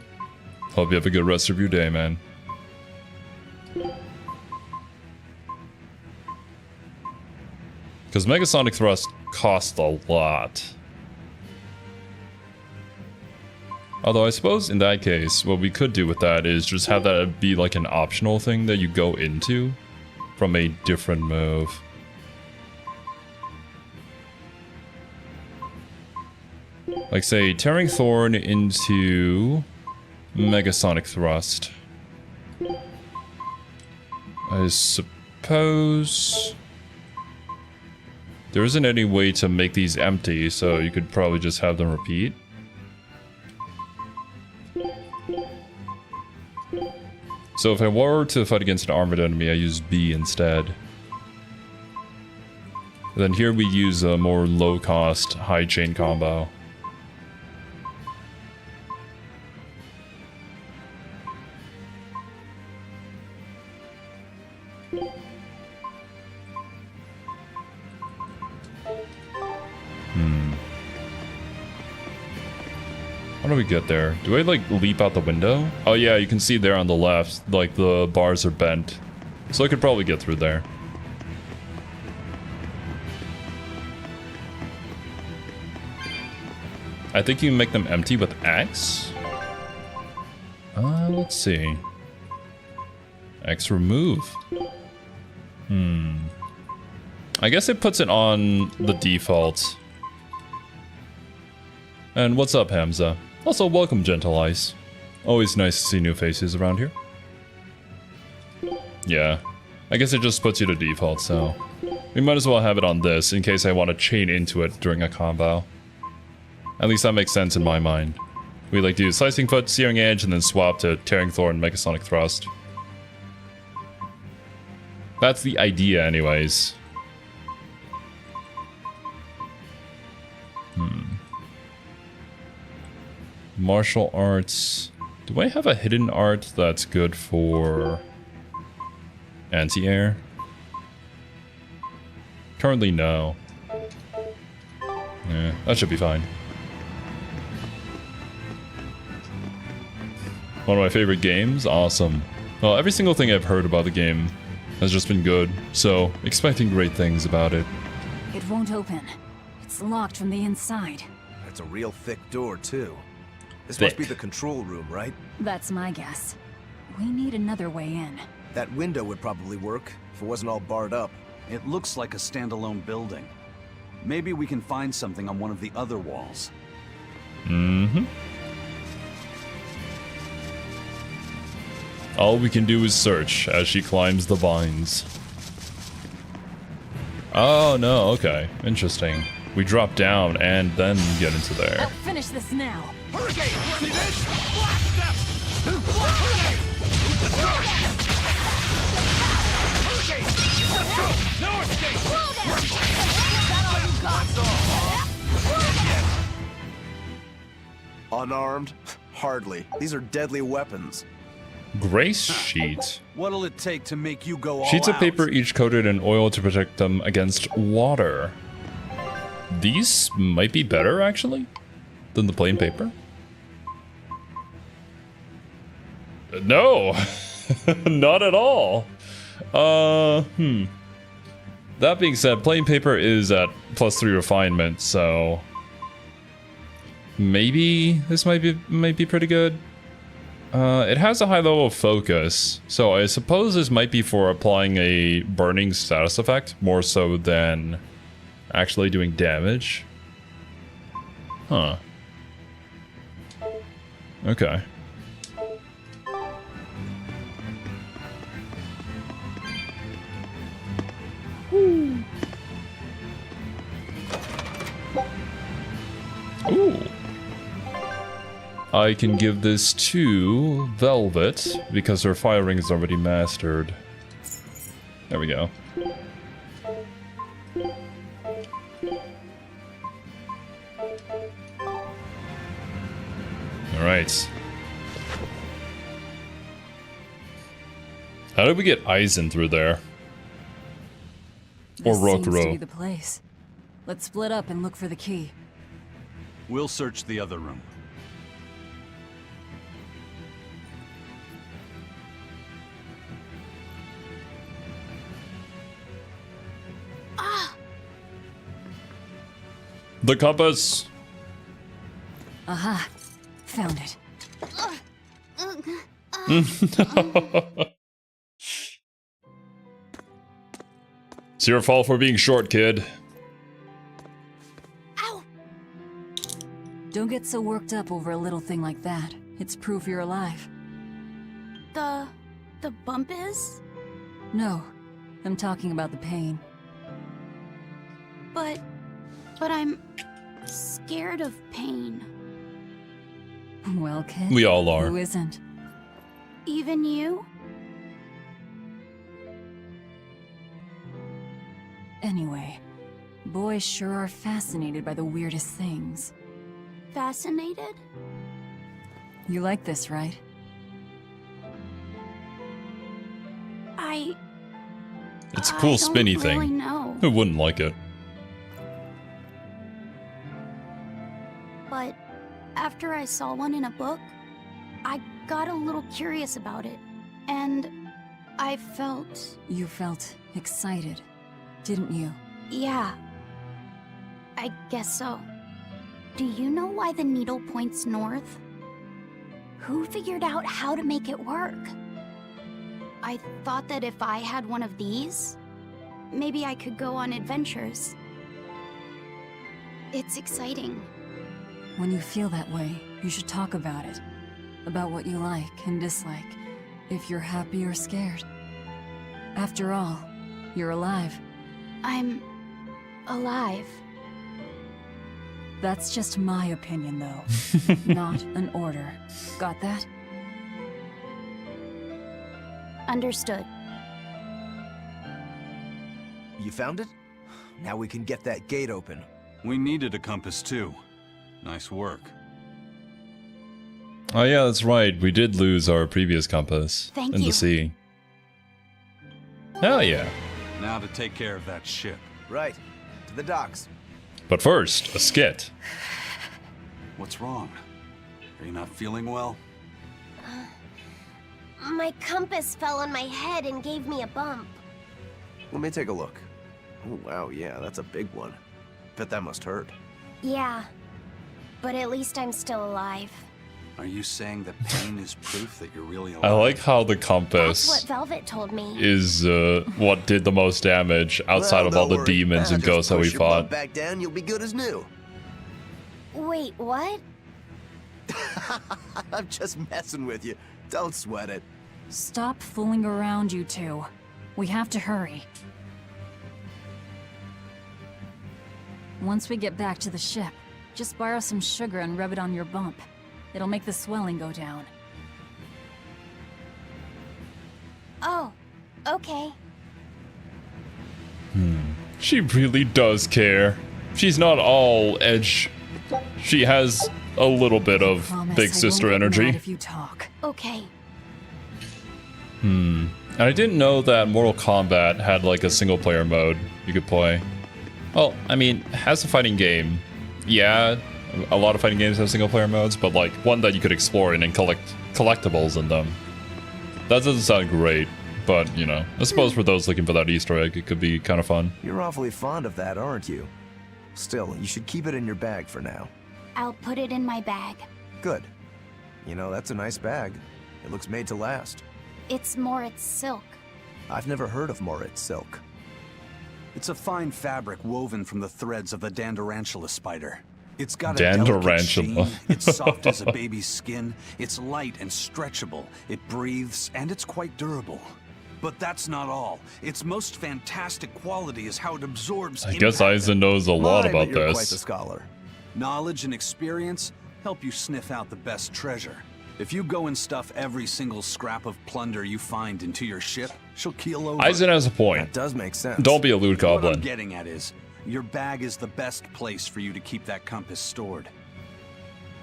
Hope you have a good rest of your day, man. Because Megasonic Thrust cost a lot. Although I suppose in that case, what we could do with that is just have that be like an optional thing that you go into from a different move. Like say, Tearing Thorn into Megasonic Thrust. I suppose there isn't any way to make these empty, so you could probably just have them repeat. So if I were to fight against an armored enemy, I use B instead. And then here we use a more low-cost, high-chain combo. How do we get there? Do I like leap out the window? Oh yeah, you can see there on the left, like the bars are bent. So I could probably get through there. I think you can make them empty with X. Let's see. X remove. I guess it puts it on the default. And what's up, Hamza? Also, welcome, Gentle Ice. Always nice to see new faces around here. Yeah, I guess it just puts you to default, so we might as well have it on this in case I want to chain into it during a combo. At least that makes sense in my mind. We like to do Slicing Foot, Searing Edge, and then swap to Tearing Thorn, Megasonic Thrust. That's the idea anyways. Martial arts. Do I have a hidden art that's good for anti-air? Currently, no. Yeah, that should be fine. One of my favorite games? Awesome. Well, every single thing I've heard about the game has just been good, so expecting great things about it. It won't open. It's locked from the inside. That's a real thick door, too. This Thick. must be the control room, right? That's my guess. We need another way in. That window would probably work if it wasn't all barred up. It looks like a standalone building. Maybe we can find something on one of the other walls. All we can do is search as she climbs the vines. Oh no, okay. Interesting. We drop down and then get into there. I'll finish this now. Hurricane! See this? Black step! Hurricane! Hurricane! Let's go! No escape! Unarmed? Hardly. These are deadly weapons. Grace sheet. What'll it take to make you go all Sheets of out? paper each coated in oil to protect them against water. These might be better, actually, than the plain paper. No, not at all. That being said, plain paper is at +3 refinement, so maybe this might be pretty good. It has a high level of focus, so I suppose this might be for applying a burning status effect, more so than actually doing damage. Huh. Okay. Ooh. I can give this to Velvet, because her firing is already mastered. There we go. Alright. How did we get Eizen through there? Or This seems to be Rokuro? the place. Let's split up and look for the key. We'll search the other room. The compass! Aha! Found it. It's your fault for being short, kid. Ow! Don't get so worked up over a little thing like that. It's proof you're alive. The bump is? No, I'm talking about the pain. But I'm scared of pain. Well, kid. We all are. Who isn't? Even you? Anyway, boys sure are fascinated by the weirdest things. Fascinated? You like this, right? It's a cool spinny I don't really thing. know. Who wouldn't like it? But after I saw one in a book, I got a little curious about it. And I felt... You felt excited, didn't you? yeah. I guess so. Do you know why the needle points north? Who figured out how to make it work? I thought that if I had one of these, maybe I could go on adventures. It's exciting. When you feel that way, you should talk about it. About what you like and dislike. If you're happy or scared. After all, you're alive. I'm alive. That's just my opinion, though. Not an order. Got that? Understood. You found it? Now we can get that gate open. We needed a compass too. Nice work. Oh yeah, that's right. We did lose our previous compass Thank in you. the sea. Hell yeah. Now to take care of that ship. Right. To the docks. But first, a skit. What's wrong? Are you not feeling well? My compass fell on my head and gave me a bump. Let me take a look. Oh, wow, yeah, that's a big one. Bet that must hurt. Yeah, but at least I'm still alive. Are you saying that pain is proof that you're really alive? I like how the That's compass what Velvet told me. is what did the most damage outside Well, of all don't the worry. demons and Just ghosts that we push your bump fought. back down, you'll be good as new. Wait, what? I'm just messing with you. Don't sweat it. Stop fooling around, you two. We have to hurry. Once we get back to the ship, just borrow some sugar and rub it on your bump. It'll make the swelling go down. Oh, okay. She really does care. She's not all edge. She has a little bit of Promise big I sister won't get mad energy. if you talk. Okay. And I didn't know that Mortal Kombat had like a single player mode you could play. Well, I mean, as a fighting game, yeah, a lot of fighting games have single player modes, but like one that you could explore in and collect collectibles in them. That doesn't sound great, but you know, I suppose for those looking for that Easter egg, it could be kind of fun. You're awfully fond of that, aren't you? Still, you should keep it in your bag for now. I'll put it in my bag. Good. You know, that's a nice bag. It looks made to last. It's Moritz silk. I've never heard of Moritz silk. It's a fine fabric woven from the threads of the Dandarantula spider. It's got a delicate Dandarantula. sheen, it's soft as a baby's skin, it's light and stretchable, it breathes, and it's quite durable. But that's not all. Its most fantastic quality is how it absorbs I guess impact. Eizen knows a lot My, about but you're quite the this. scholar. Knowledge and experience help you sniff out the best treasure. If you go and stuff every single scrap of plunder you find into your ship, she'll keel over. Eizen has a That point. does make sense. Don't be a loot What I'm goblin. getting at is, your bag is the best place for you to keep that compass stored.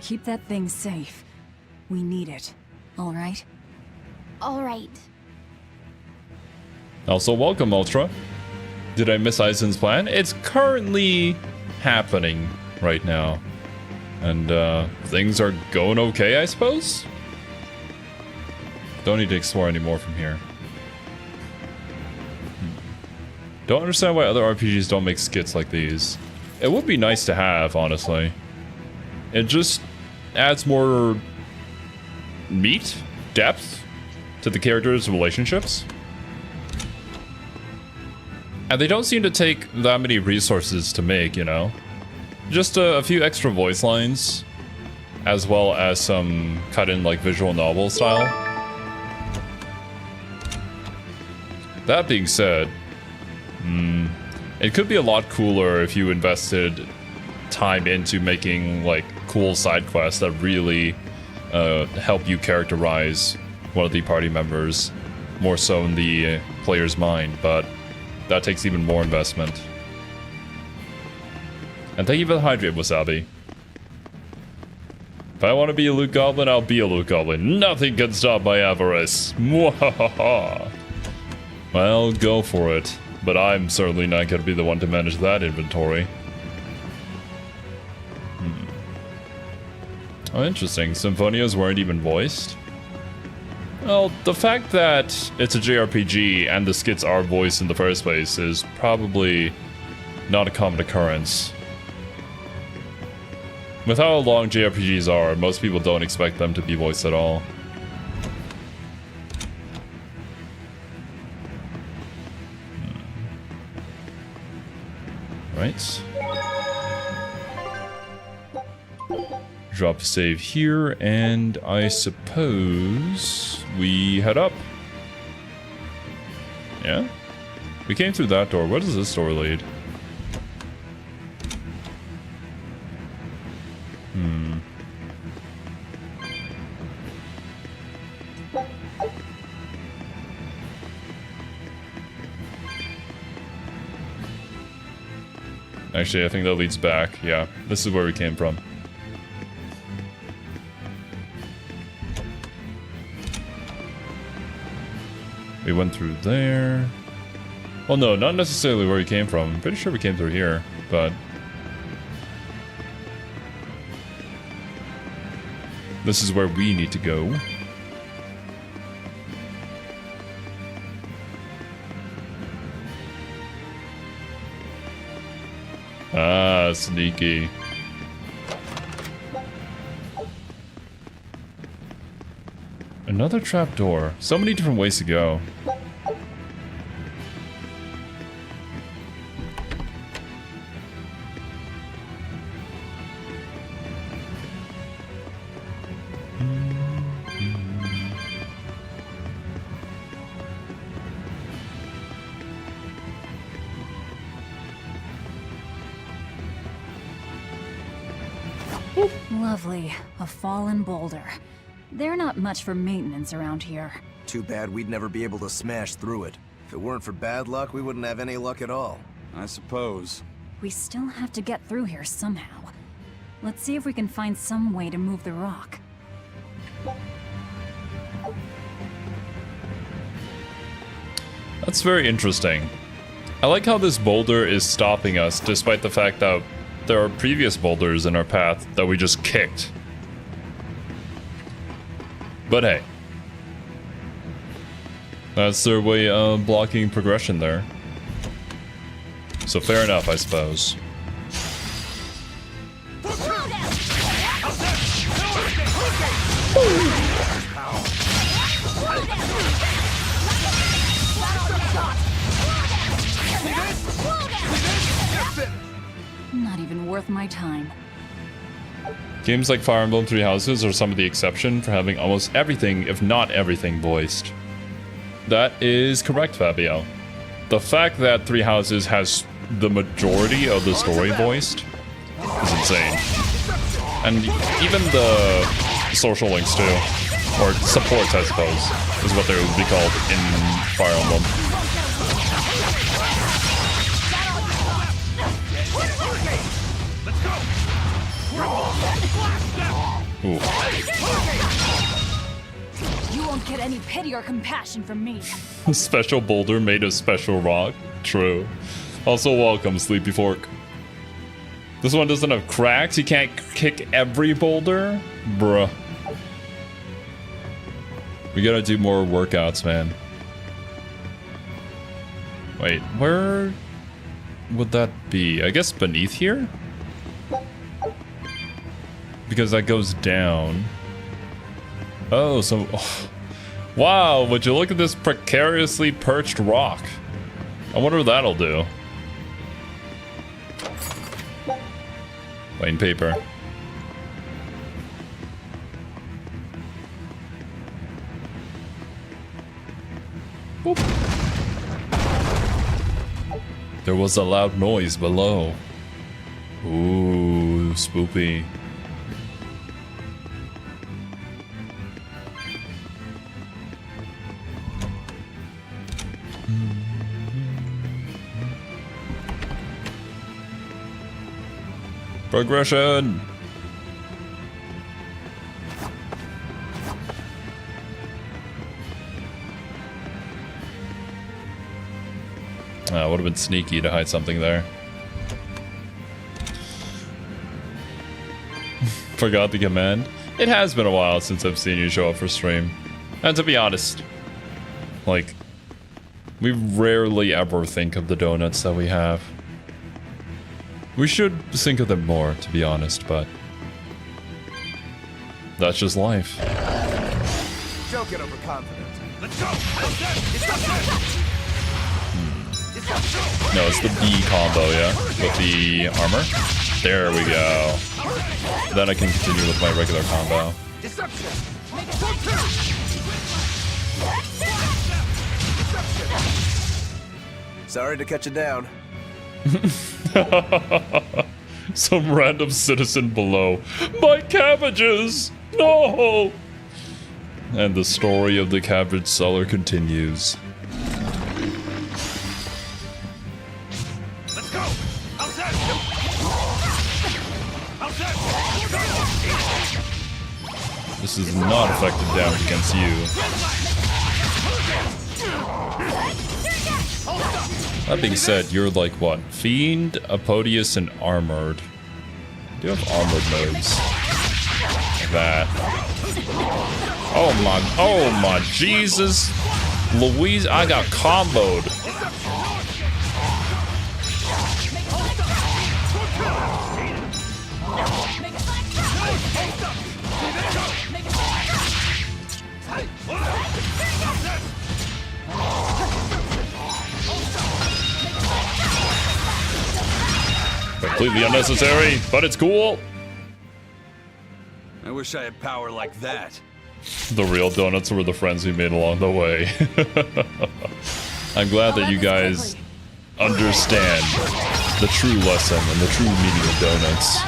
Keep that thing safe. We need it. All right? All right. Also, welcome, Ultra. Did I miss Eizen's plan? It's currently happening right now. And, things are going okay, I suppose? Don't need to explore any more from here. Don't understand why other RPGs don't make skits like these. It would be nice to have, honestly. It just adds more meat, depth to the characters' relationships. And they don't seem to take that many resources to make, you know? Just a few extra voice lines, as well as some cut in like visual novel style. That being said, it could be a lot cooler if you invested time into making like cool side quests that really help you characterize one of the party members more so in the player's mind, but that takes even more investment. And thank you for the hydrate, Wasabi. If I want to be a loot goblin, I'll be a loot goblin. Nothing can stop my avarice. Mwahaha. Well, go for it. But I'm certainly not going to be the one to manage that inventory. Oh, interesting. Symphonias weren't even voiced? Well, the fact that it's a JRPG and the skits are voiced in the first place is probably not a common occurrence. With how long JRPGs are, most people don't expect them to be voiced at all. Right. Drop a save here, and I suppose we head up. Yeah? We came through that door. Where does this door lead? Actually, I think that leads back. Yeah, this is where we came from. We went through there. Well, no, not necessarily where we came from. I'm pretty sure we came through here, but... this is where we need to go. Ah, sneaky. Another trapdoor. So many different ways to go. Lovely. A fallen boulder. They're not much for maintenance around here. Too bad we'd never be able to smash through it. If it weren't for bad luck, we wouldn't have any luck at all. I suppose. We still have to get through here somehow. Let's see if we can find some way to move the rock. That's very interesting. I like how this boulder is stopping us, despite the fact that there are previous boulders in our path that we just kicked. But hey. That's their way of blocking progression there. So fair enough, I suppose. even worth my time. Games like Fire Emblem Three Houses are some of the exception for having almost everything, if not everything, voiced. That is correct, Fabio. The fact that Three Houses has the majority of the story voiced is insane. And even the social links too, or supports I suppose, is what they would be called in Fire Emblem. Ooh. You won't get any pity or compassion from me. Special boulder made of special rock. True. Also welcome, Sleepy Fork. This one doesn't have cracks? You can't kick every boulder? Bruh. We gotta do more workouts, man. Wait, where would that be? I guess beneath here? Because that goes down. Oh, so... Oh. Wow, would you look at this precariously perched rock? I wonder what that'll do. Plain paper. Boop. There was a loud noise below. Ooh, spoopy. Progression! Would have been sneaky to hide something there. Forgot the command. It has been a while since I've seen you show up for stream. And to be honest, like, we rarely ever think of the donuts that we have. We should think of them more, to be honest, but that's just life. Don't get overconfident. Let's go! No, it's the B combo, yeah? With the armor. There we go. Then I can continue with my regular combo. Sorry to cut you down. Some random citizen below. My cabbages! No! And the story of the cabbage seller continues. Let's go! Outside! This is not effective damage against you. That being said, you're like what? Fiend, Apodius, and Armored. You have armored modes. Like that. Oh my Jesus. Louise, I got comboed. Completely unnecessary, but it's cool. I wish I had power like that. The real donuts were the friends we made along the way. I'm glad that you guys understand the true lesson and the true meaning of donuts.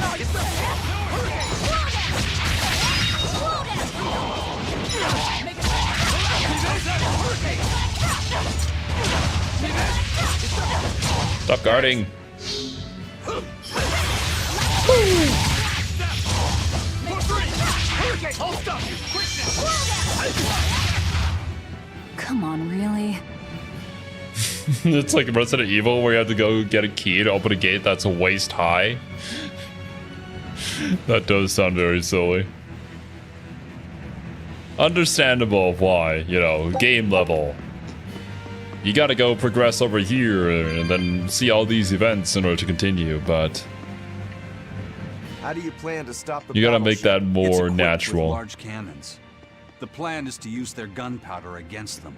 Stop guarding. Come on, really? It's like Resident Evil where you have to go get a key to open a gate that's waist high. That does sound very silly. Understandable why, you know, game level. You gotta go progress over here and then see all these events in order to continue, but How do you plan to stop the you gotta make battleship? that It's more equipped natural. with large cannons. The plan is to use their gunpowder against them.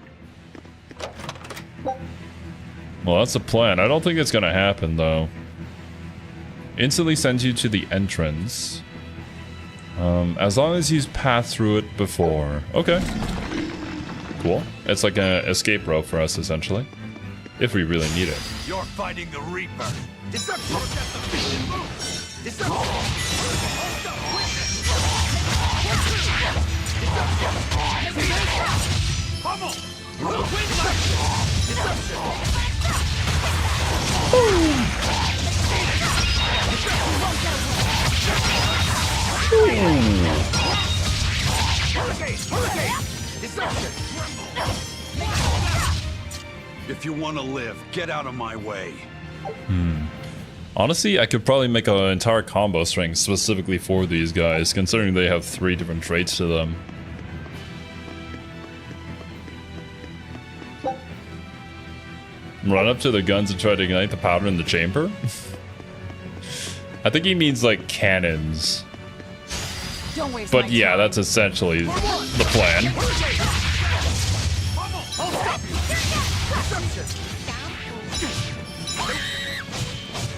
Well, that's the plan. I don't think it's gonna happen, though. Instantly sends you to the entrance. As long as you've passed through it before. Okay. Cool. It's like an escape rope for us, essentially. If we really need it. You're fighting the Reaper. Deception! Deception! Pummel! If you want to live, get out of my way. Honestly, I could probably make an entire combo string specifically for these guys, considering they have 3 different traits to them. Run up to the guns and try to ignite the powder in the chamber? I think he means like cannons. Don't waste But my yeah, time. that's essentially the plan.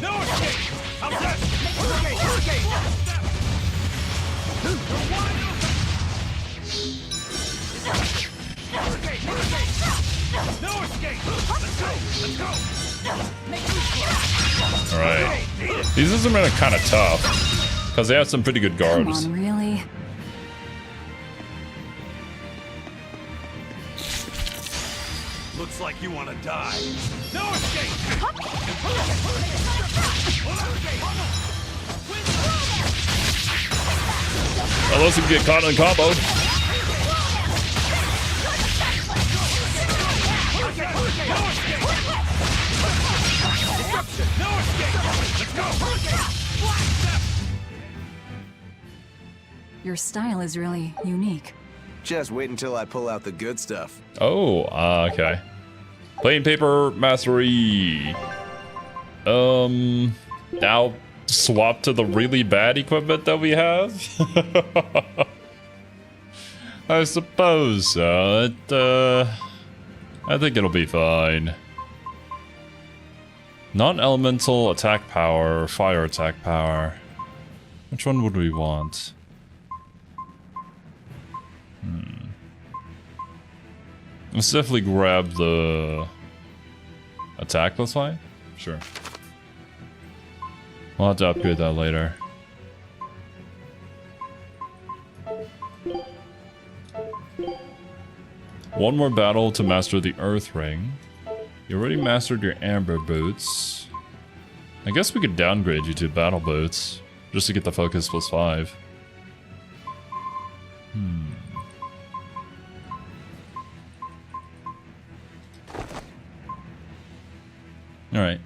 No escape! How's that? No escape! Let's go! Alright. These Ismen are kind of tough, because they have some pretty good Come guards. on, really? Looks like you want to die. No escape! Unless we get caught in a combo. Your style is really unique. Just wait until I pull out the good stuff. Oh, okay. Plain paper mastery. Now swap to the really bad equipment that we have? I suppose so. I think it'll be fine. Non-elemental attack power, fire attack power. Which one would we want? Let's definitely grab the attack plus 5. Sure. We'll have to upgrade that later. One more battle to master the Earth Ring. You already mastered your Amber Boots. I guess we could downgrade you to Battle Boots, just to get the focus plus 5. Alright.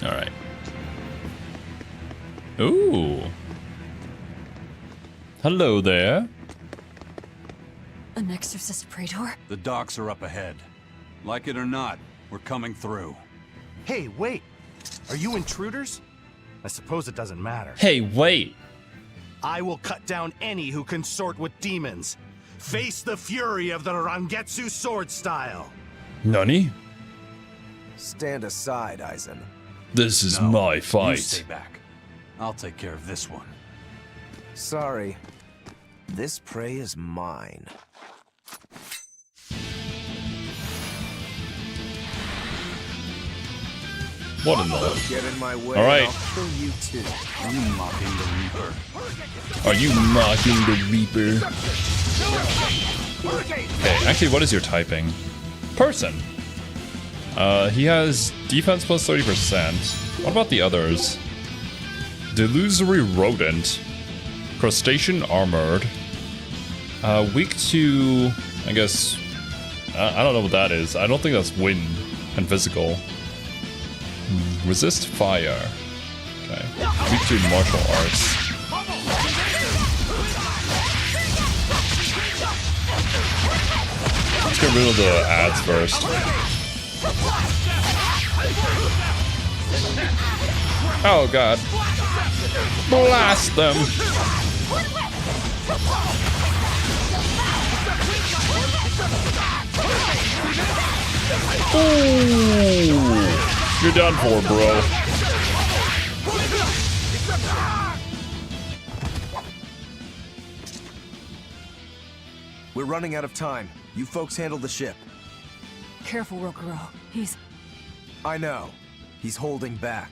Alright. Ooh. Hello there. An exorcist praetor? The docks are up ahead. Like it or not, we're coming through. Hey, wait! Are you intruders? I suppose it doesn't matter. Hey, wait. I will cut down any who consort with demons. Face the fury of the Rangetsu sword style. Nani? Stand aside, Eizen. This is No, my You fight. stay back. I'll take care of this one. Sorry. This prey is mine. What in the... Get in my way, All right. and I'll kill you too. Are you mocking the Reaper? Are you mocking the Reaper? Okay, actually, what is your typing? Person. He has defense plus 30%. What about the others? Delusory Rodent. Crustacean Armored. Weak to... I guess... I don't know what that is. I don't think that's wind and physical. Resist fire. Okay. Weak to martial arts. Let's get rid of the ads first. Oh god. Blast them! Ooh. You're done for, bro. We're running out of time. You folks handle the ship. Careful, Rokuro. He's... I know. He's holding back.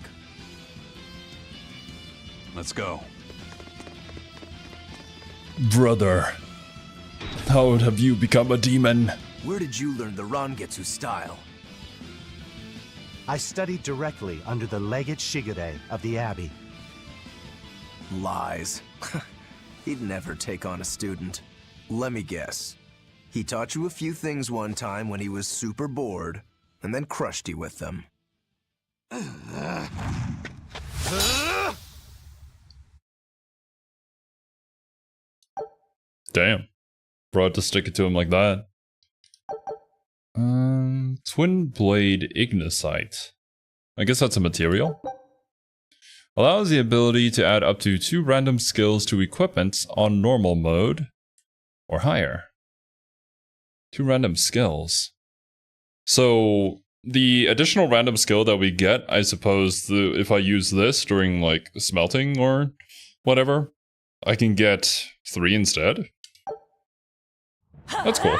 Let's go. Brother, how have you become a demon? Where did you learn the Rangetsu style? I studied directly under the Legate Shigure of the Abbey. Lies. He'd never take on a student. Let me guess. He taught you a few things one time when he was super bored, and then crushed you with them. Damn. Bro had to stick it to him like that. Twin Blade Ignicite. I guess that's a material. Allows the ability to add up to 2 random skills to equipment on normal mode or higher. 2 random skills. So the additional random skill that we get, I suppose, if I use this during like smelting or whatever, I can get 3 instead. That's cool.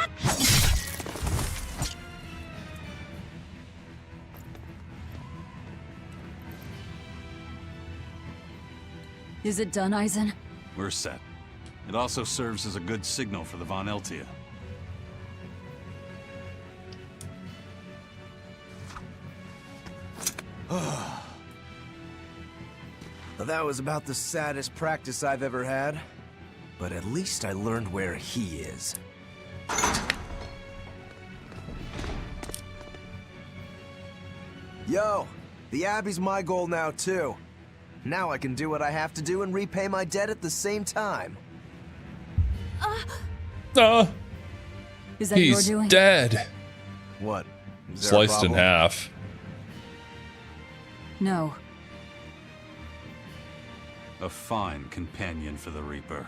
Is it done, Eizen? We're set. It also serves as a good signal for the Von Eltia. That was about the saddest practice I've ever had. But at least I learned where he is. Yo, the Abbey's my goal now too. Now I can do what I have to do and repay my debt at the same time. Is that your He's doing? dead. What? Is there a Sliced in problem? half. No. A fine companion for the Reaper.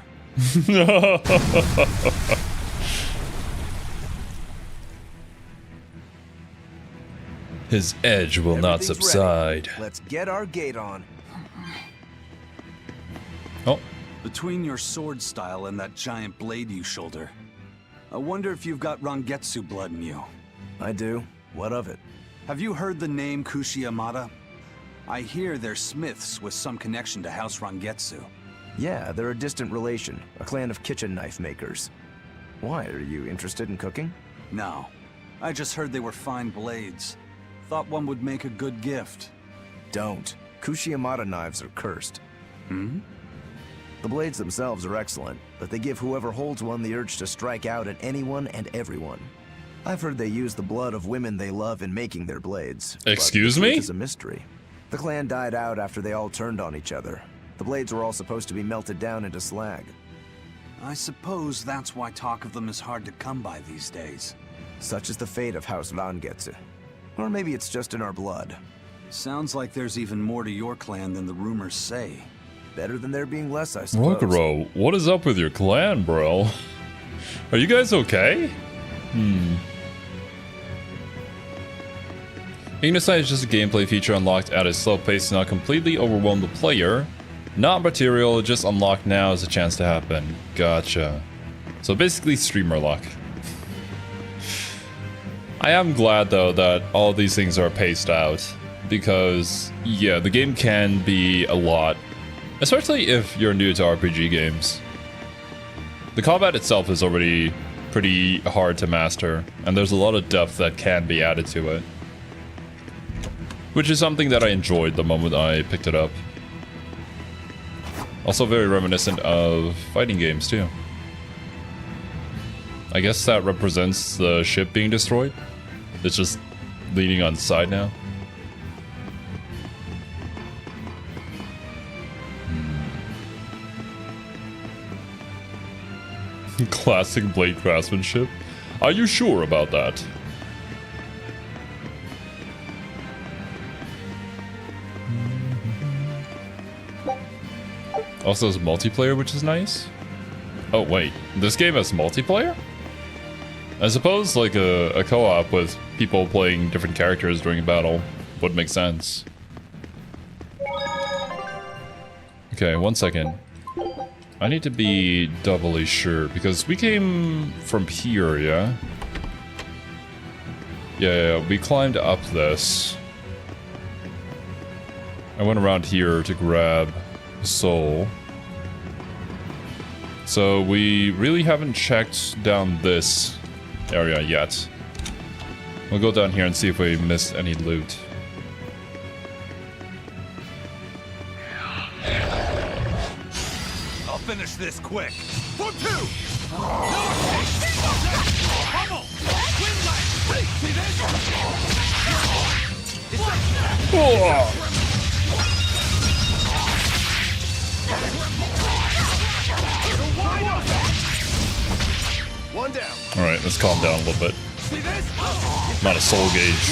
His edge will not Everything's subside. ready. Let's get our gate on. Oh, Between your sword style and that giant blade you shoulder, I wonder if you've got Rangetsu blood in you. I do. What of it? Have you heard the name Kushiyamada? I hear they're smiths with some connection to House Rangetsu. Yeah, they're a distant relation, a clan of kitchen knife makers. Why, are you interested in cooking? No, I just heard they were fine blades. Thought one would make a good gift. Don't. Kushiyamada knives are cursed. Hmm? The blades themselves are excellent, but they give whoever holds one the urge to strike out at anyone and everyone. I've heard they use the blood of women they love in making their blades. but Excuse the me? truth is a mystery. The clan died out after they all turned on each other. The blades were all supposed to be melted down into slag. I suppose that's why talk of them is hard to come by these days. Such is the fate of House Rangetsu. Or maybe it's just in our blood. Sounds like there's even more to your clan than the rumors say. Better than there being less, I suppose. Rokuro, what is up with your clan, bro? Are you guys okay? Ignicite is just a gameplay feature unlocked at a slow pace to not completely overwhelm the player. Not material, just unlocked now as a chance to happen. Gotcha. So basically streamer luck. I am glad though that all these things are paced out, because yeah, the game can be a lot, especially if you're new to RPG games. The combat itself is already pretty hard to master, and there's a lot of depth that can be added to it, which is something that I enjoyed the moment I picked it up. Also very reminiscent of fighting games too. I guess that represents the ship being destroyed. It's just leaning on the side now. Classic blade craftsmanship. Are you sure about that? Also has multiplayer, which is nice. Oh wait, this game has multiplayer? I suppose like a co-op with people playing different characters during a battle would make sense. Okay, 1 second. I need to be doubly sure because we came from here, yeah? Yeah, we climbed up this. I went around here to grab the soul. So we really haven't checked down this area yet. We'll go down here and see if we missed any loot. I'll finish this quick. For two! One down. Alright, let's calm down a little bit. Not a soul gauge.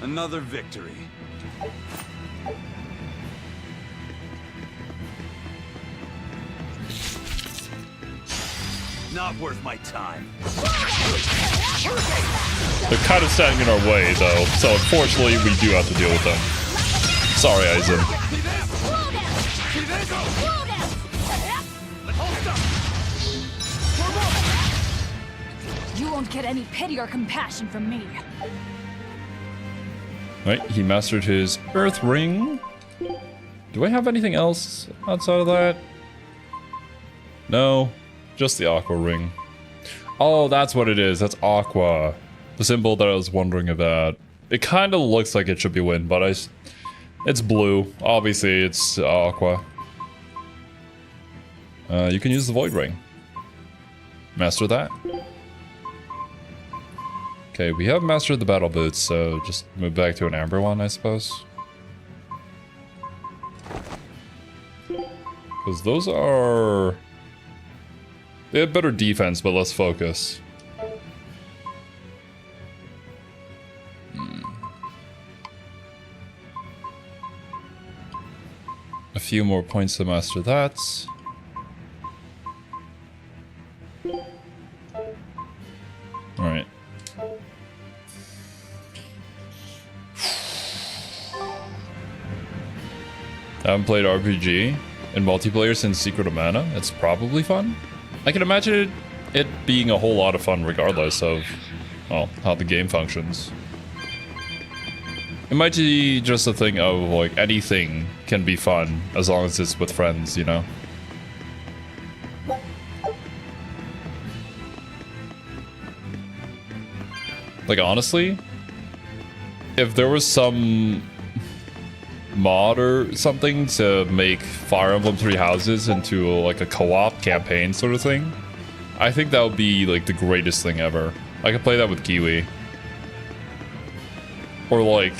Another victory. Not worth my time. They're kind of standing in our way, though, so unfortunately we do have to deal with them. Sorry, Eizen. You won't get any pity or compassion from me. Right, he mastered his Earth Ring. Do I have anything else outside of that? No, just the Aqua Ring. Oh, that's what it is. That's Aqua. The symbol that I was wondering about. It kind of looks like it should be wind, but it's blue. Obviously, it's Aqua. You can use the Void Ring. Master that. Okay, we have mastered the battle boots, so just move back to an amber one, I suppose. Because those are... They have better defense, but less focus. A few more points to master that. Alright. I haven't played RPG in multiplayer since Secret of Mana. It's probably fun. I can imagine it being a whole lot of fun regardless of, well, how the game functions. It might be just a thing of, like, anything can be fun as long as it's with friends, you know? Like, honestly, if there was some mod or something to make Fire Emblem Three Houses into like a co-op campaign sort of thing, I think that would be like the greatest thing ever. I could play that with Kiwi. Or like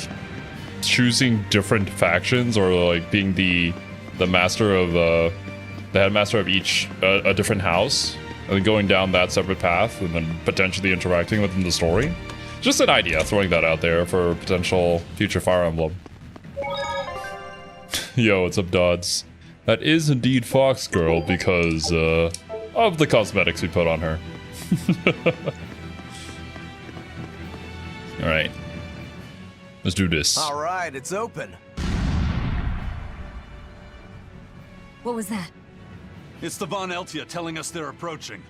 choosing different factions, or like being the master of the headmaster of each a different house, and then going down that separate path and then potentially interacting within the story. Just an idea, throwing that out there for potential future Fire Emblem. Yo, what's up, Dodds? That is indeed Fox Girl because of the cosmetics we put on her. Alright. Let's do this. Alright, it's open. What was that? It's the Von Eltia telling us they're approaching.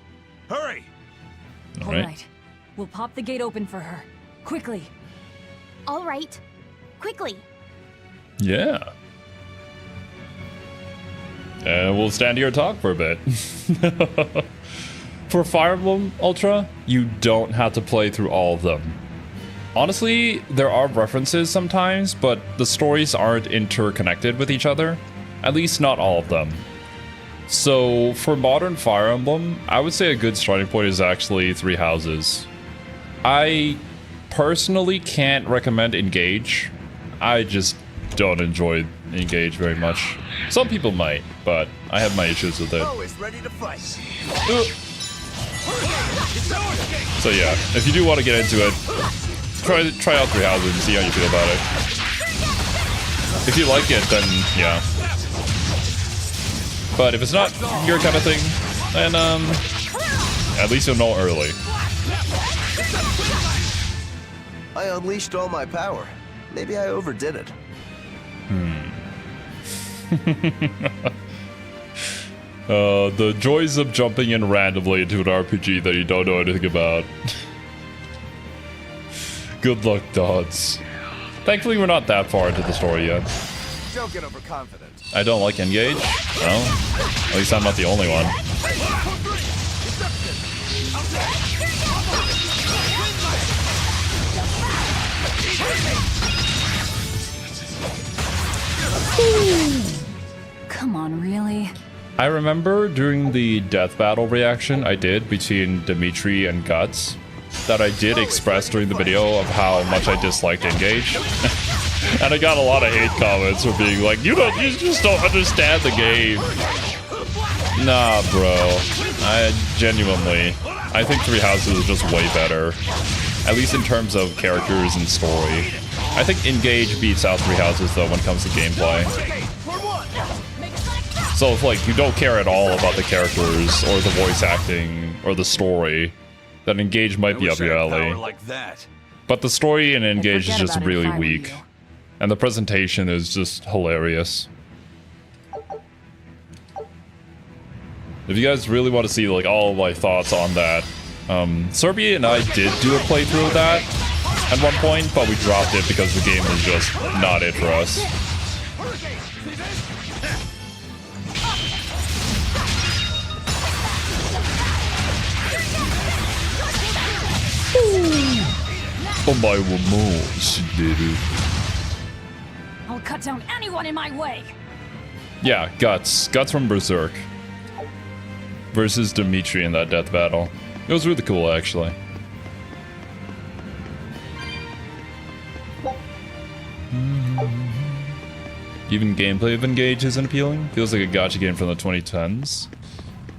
Hurry! All right. We'll pop the gate open for her. Quickly. All right. Quickly. Yeah. And we'll stand here and talk for a bit. For Fire Emblem Ultra, you don't have to play through all of them. Honestly, there are references sometimes, but the stories aren't interconnected with each other. At least not all of them. So for modern Fire Emblem, I would say a good starting point is actually Three Houses. I personally can't recommend Engage. I just don't enjoy Engage very much. Some people might, but I have my issues with it. Always ready to fight. So yeah, if you do want to get into it, try out Three Houses and see how you feel about it. If you like it, then yeah. But if it's not your kind of thing, then at least you'll know early. I unleashed all my power. Maybe I overdid it. The joys of jumping in randomly into an RPG that you don't know anything about. Good luck, Dodds. Thankfully, we're not that far into the story yet. Don't get overconfident. I don't like Engage. Well, at least I'm not the only one. Come on, really? I remember during the death battle reaction I did between Dimitri and Guts that I did express during the video of how much I disliked Engage. And I got a lot of hate comments for being like, you just don't understand the game. Nah, bro. I think Three Houses is just way better. At least in terms of characters and story. I think Engage beats out Three Houses though when it comes to gameplay. So if like you don't care at all about the characters or the voice acting or the story, then Engage might be up your alley. But the story in Engage is just really weak. And the presentation is just hilarious. If you guys really want to see like all of my thoughts on that, Serbia and I did do a playthrough of that at one point, but we dropped it because the game was just not it for us. I'll cut down anyone in my way. Yeah, Guts from Berserk versus Dimitri in that death battle. It was really cool, actually. Even gameplay of Engage isn't appealing. Feels like a gacha game from the 2010s.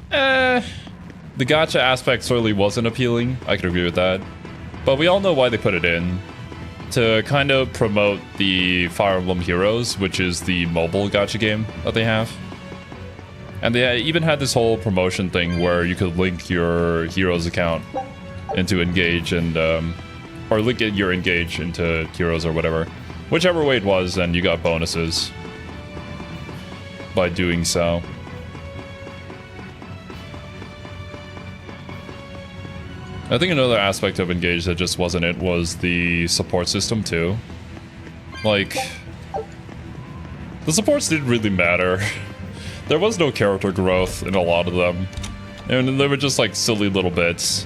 The gacha aspect certainly wasn't appealing. I could agree with that. But we all know why they put it in. To kind of promote the Fire Emblem Heroes, which is the mobile gacha game that they have. And they even had this whole promotion thing where you could link your Heroes account into Engage and, or link your Engage into Heroes or whatever. Whichever way it was, and you got bonuses by doing so. I think another aspect of Engage that just wasn't it was the support system too. Like, the supports didn't really matter. There was no character growth in a lot of them. And they were just like silly little bits.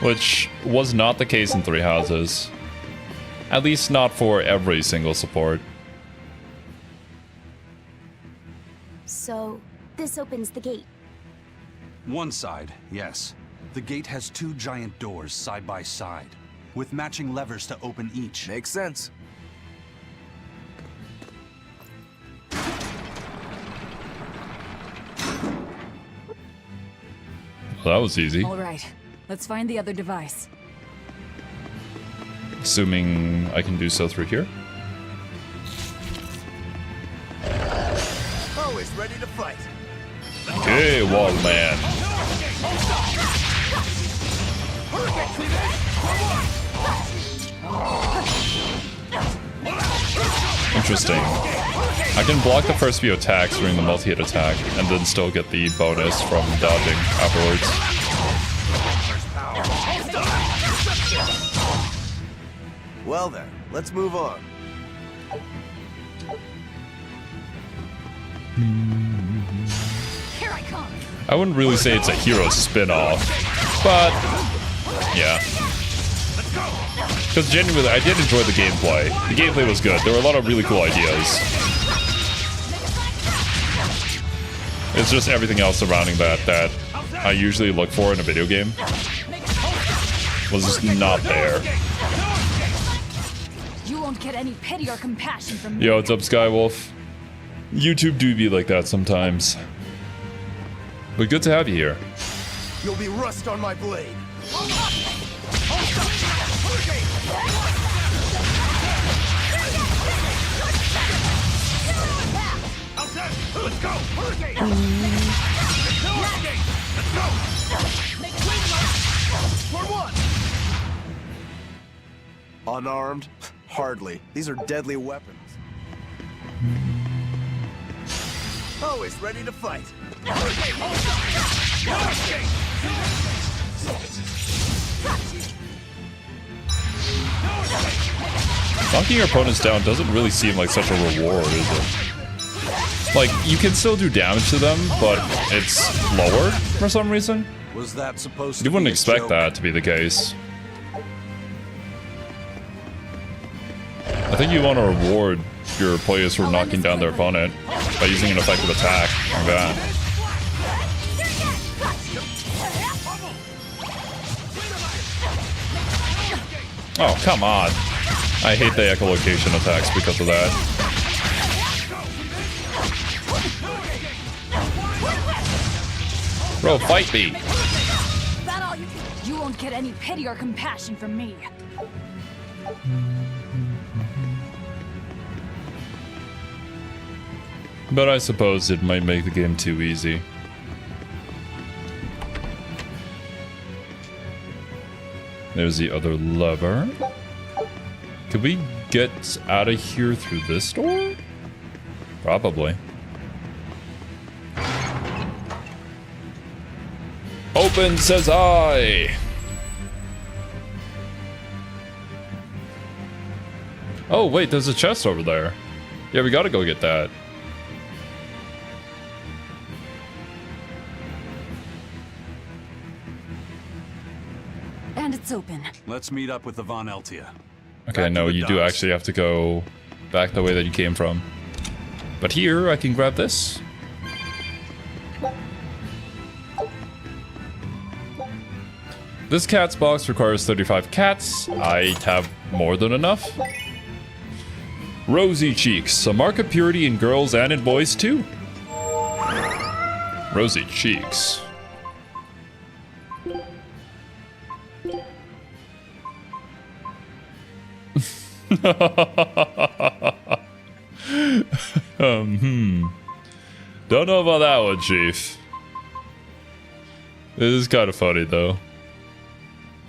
Which was not the case in Three Houses. At least not for every single support. So, this opens the gate. One side, yes. The gate has two giant doors side by side, with matching levers to open each. Makes sense. Well, that was easy. All right, let's find the other device. Assuming I can do so through here. Always ready to fight. Okay, wall man. Interesting. I can block the first few attacks during the multi-hit attack, and then still get the bonus from dodging afterwards. Well then, let's move on. Here I come. I wouldn't really say it's a hero spin-off, but yeah. Because genuinely, I did enjoy the gameplay. The gameplay was good. There were a lot of really cool ideas. It's just everything else surrounding that I usually look for in a video game was just not there. You won't get any pity or compassion from me. Yo, what's up, Skywolf? YouTube do be like that sometimes. But good to have you here. You'll be rust on my blade. escape! Let's go! For one! Unarmed? Hardly. These are deadly weapons. Always ready to fight. No escape! Knocking your opponents down doesn't really seem like such a reward, is it? Like, you can still do damage to them, but it's lower for some reason. Was that supposed to You wouldn't be a expect joke? that to be the case. I think you want to reward your players for knocking down their opponent by using an effective attack like that. Oh, come on. I hate the echolocation attacks because of that. Bro, fight me. That all you won't get any pity or compassion from me. But I suppose it might make the game too easy. There's the other lever. Could we get out of here through this door? Probably. Open, says I. Oh, wait, there's a chest over there. Yeah, we gotta go get that. And it's open. Let's meet up with the Von Eltia. Okay, Back no, to the you do docks. actually have to go back the way that you came from. But here, I can grab this. This cat's box requires 35 cats. I have more than enough. Rosy cheeks, a mark of purity in girls and in boys too. Rosy cheeks. Don't know about that one, Chief. This is kind of funny, though.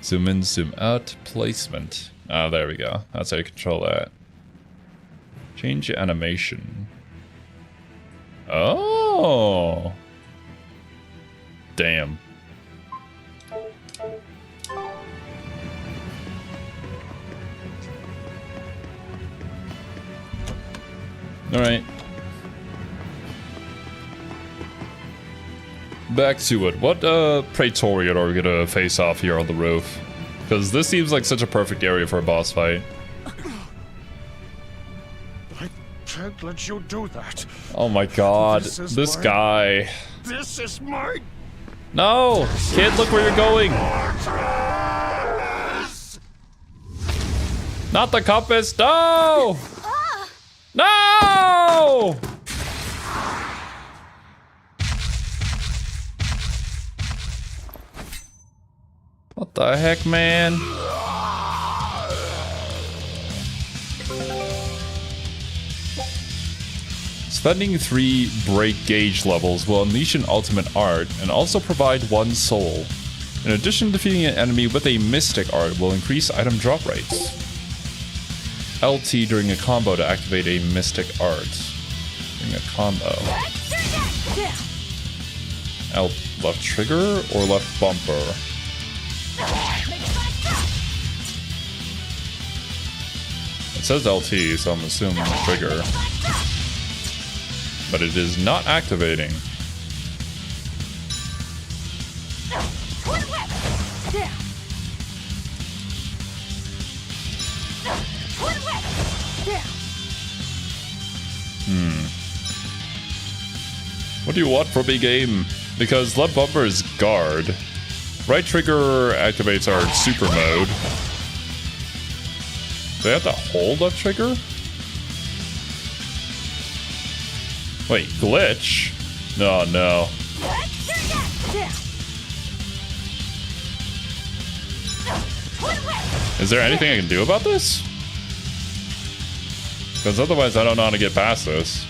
Zoom in, zoom out, placement. Ah, there we go. That's how you control that. Change animation. Oh! Damn. Alright. Back to it. What Praetorian are we gonna face off here on the roof? Because this seems like such a perfect area for a boss fight. I can't let you do that. Oh my god. This is This mine. guy. This is mine. No! Kid, look where you're going! Not the compass! No! No! What the heck, man? Spending 3 break gauge levels will unleash an ultimate art and also provide 1 soul. In addition, defeating an enemy with a mystic art will increase item drop rates. LT during a combo to activate a mystic art. During a combo. L left trigger or left bumper? It says LT, so I'm assuming trigger. But it is not activating. What do you want from a game? Because left bumper is guard. Right trigger activates our super mode. Do they have to hold left trigger? Wait, glitch? No, no. Is there anything I can do about this? Because otherwise I don't know how to get past this.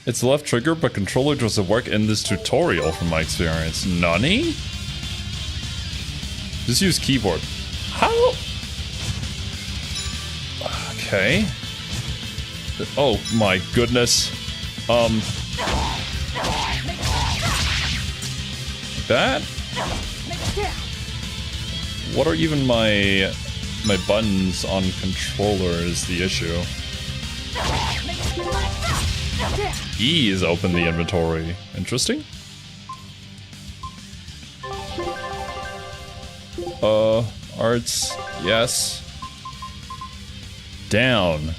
It's left trigger, but controller doesn't work in this tutorial from my experience. Nani? Just use keyboard. How? Okay. Oh my goodness. That? What are even my buttons on controller is the issue. E is open the inventory. Interesting. Arts, yes. Down.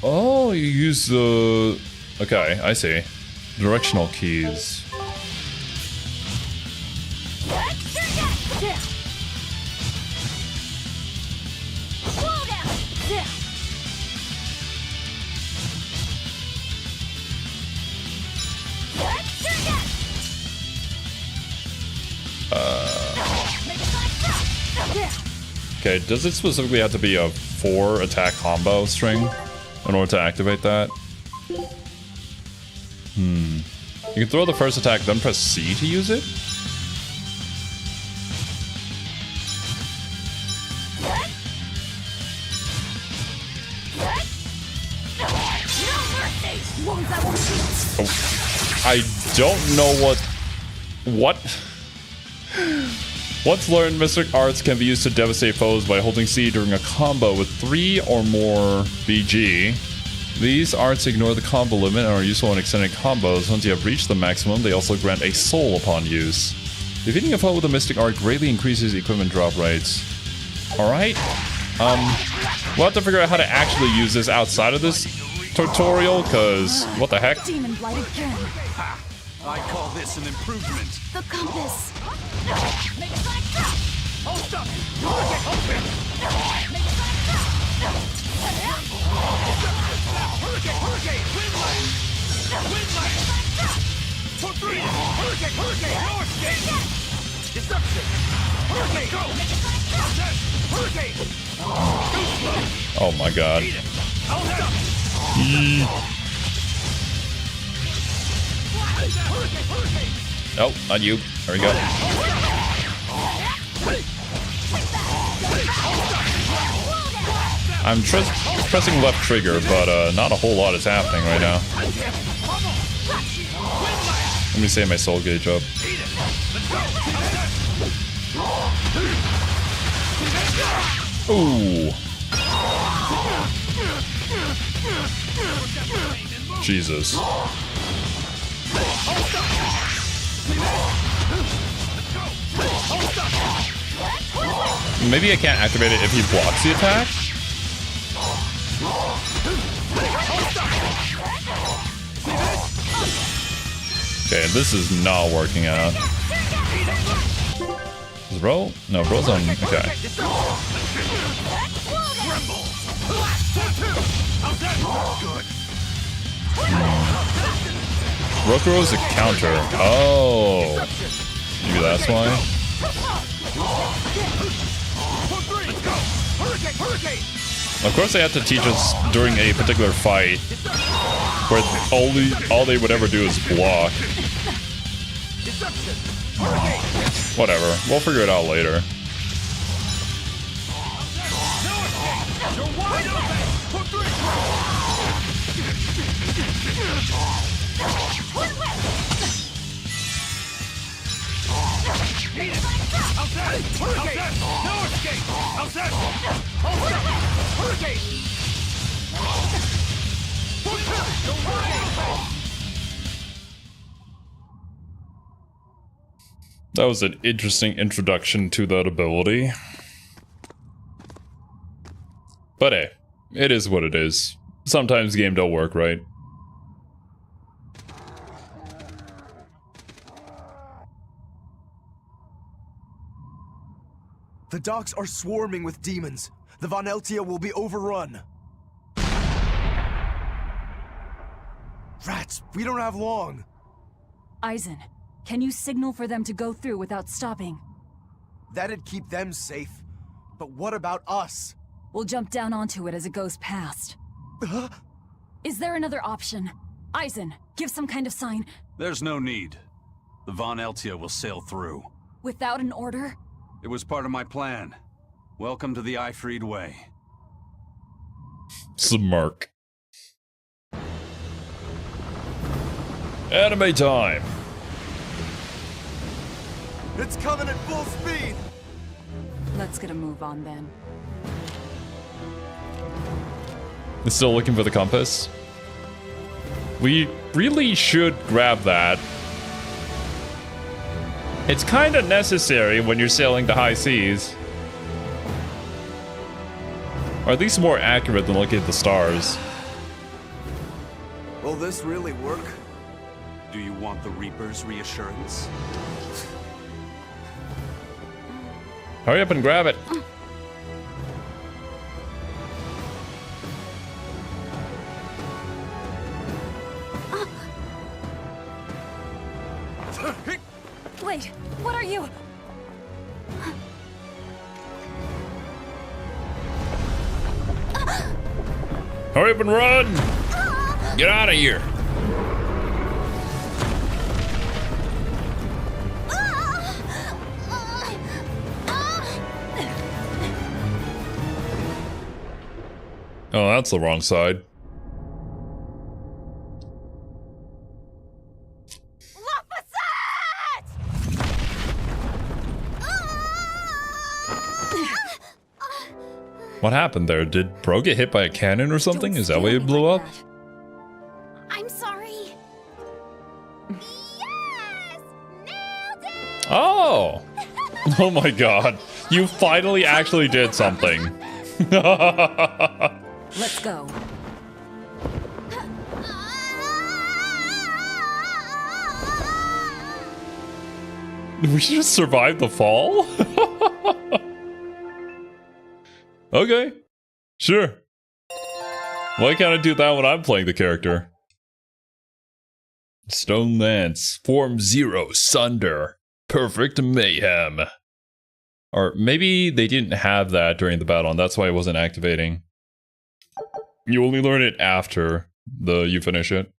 Oh, you use the... Okay, I see. Directional keys. Okay, does it specifically have to be a 4 attack combo string in order to activate that? You can throw the first attack, then press C to use it? Oh, I don't know what? Once learned, Mystic Arts can be used to devastate foes by holding C during a combo with 3 or more BG. These arts ignore the combo limit and are useful in extended combos. Once you have reached the maximum, they also grant a soul upon use. Defeating a foe with a Mystic Art greatly increases equipment drop rates. Alright. We'll have to figure out how to actually use this outside of this tutorial, because what the heck? Demon Blight again. I call this an improvement. The compass. Hold up! Hurricane! Wind light! Wind light! For 3! Hurricane! No escape! Deception! Hurricane! Go! Hurricane! Too slow! Oh my god. Hold up! Hurricane! Oh, not you. There we go. I'm pressing left trigger, but not a whole lot is happening right now. Let me save my soul gauge up. Ooh. Jesus. Maybe I can't activate it if he blocks the attack? Okay, this is not working out. Is Bro? No, Bro's on... Okay. Rokuro's a counter. Oh. Maybe that's why. Of course they have to teach us during a particular fight where all they would ever do is block. Whatever. We'll figure it out later. That was an interesting introduction to that ability. But hey, it is what it is. Sometimes game don't work right. The docks are swarming with demons. The Von Eltia will be overrun. Rats, we don't have long. Eizen, can you signal for them to go through without stopping? That'd keep them safe. But what about us? We'll jump down onto it as it goes past. Is there another option? Eizen, give some kind of sign. There's no need. The Von Eltia will sail through. Without an order? It was part of my plan. Welcome to the Eifried Way. Smirk. Anime time! It's coming at full speed! Let's get a move on then. Still looking for the compass? We really should grab that. It's kind of necessary when you're sailing the high seas. Or at least more accurate than looking at the stars. Will this really work? Do you want the Reaper's reassurance? Hurry up and grab it. Wait, what are you? Hurry up and run! Get out of here! Oh, that's the wrong side. What happened there? Did Bro get hit by a cannon or something? Is that why it blew up? I'm sorry. Yes! Nailed it! Oh! Oh my god. You finally actually did something. Let's go. We just survived the fall? Okay. Sure. Why can't I do that when I'm playing the character? Stone Lance. Form 0. Sunder. Perfect Mayhem. Or maybe they didn't have that during the battle and that's why it wasn't activating. You only learn it after you finish it.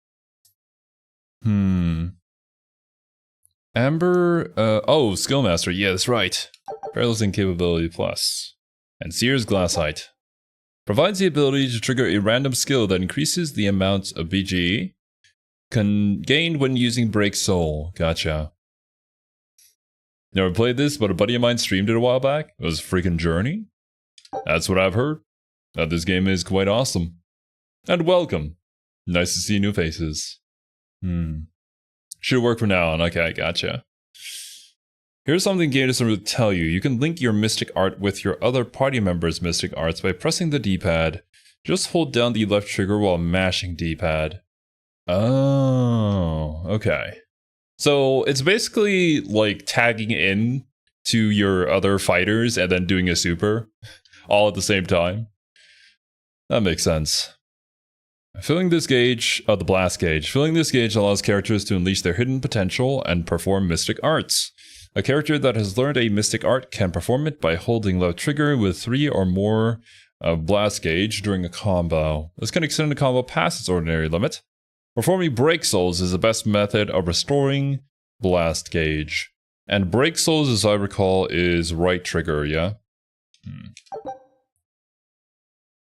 Amber, oh, Skillmaster, yeah, that's right. Paralyzing Capability Plus. And Seer's Glassite. Provides the ability to trigger a random skill that increases the amount of BG gained when using Break Soul. Gotcha. Never played this, but a buddy of mine streamed it a while back. It was a freaking journey. That's what I've heard. That this game is quite awesome. And welcome. Nice to see new faces. Should work from now on. Okay, gotcha. Here's something the game doesn't really tell you. You can link your mystic art with your other party members' mystic arts by pressing the D-pad. Just hold down the left trigger while mashing D-pad. Oh, okay. So it's basically like tagging in to your other fighters and then doing a super all at the same time. That makes sense. Filling this gauge, the blast gauge. Filling this gauge allows characters to unleash their hidden potential and perform mystic arts. A character that has learned a mystic art can perform it by holding left trigger with 3 or more blast gauge during a combo. This can extend a combo past its ordinary limit. Performing Break Souls is the best method of restoring blast gauge. And Break Souls, as I recall, is right trigger, yeah?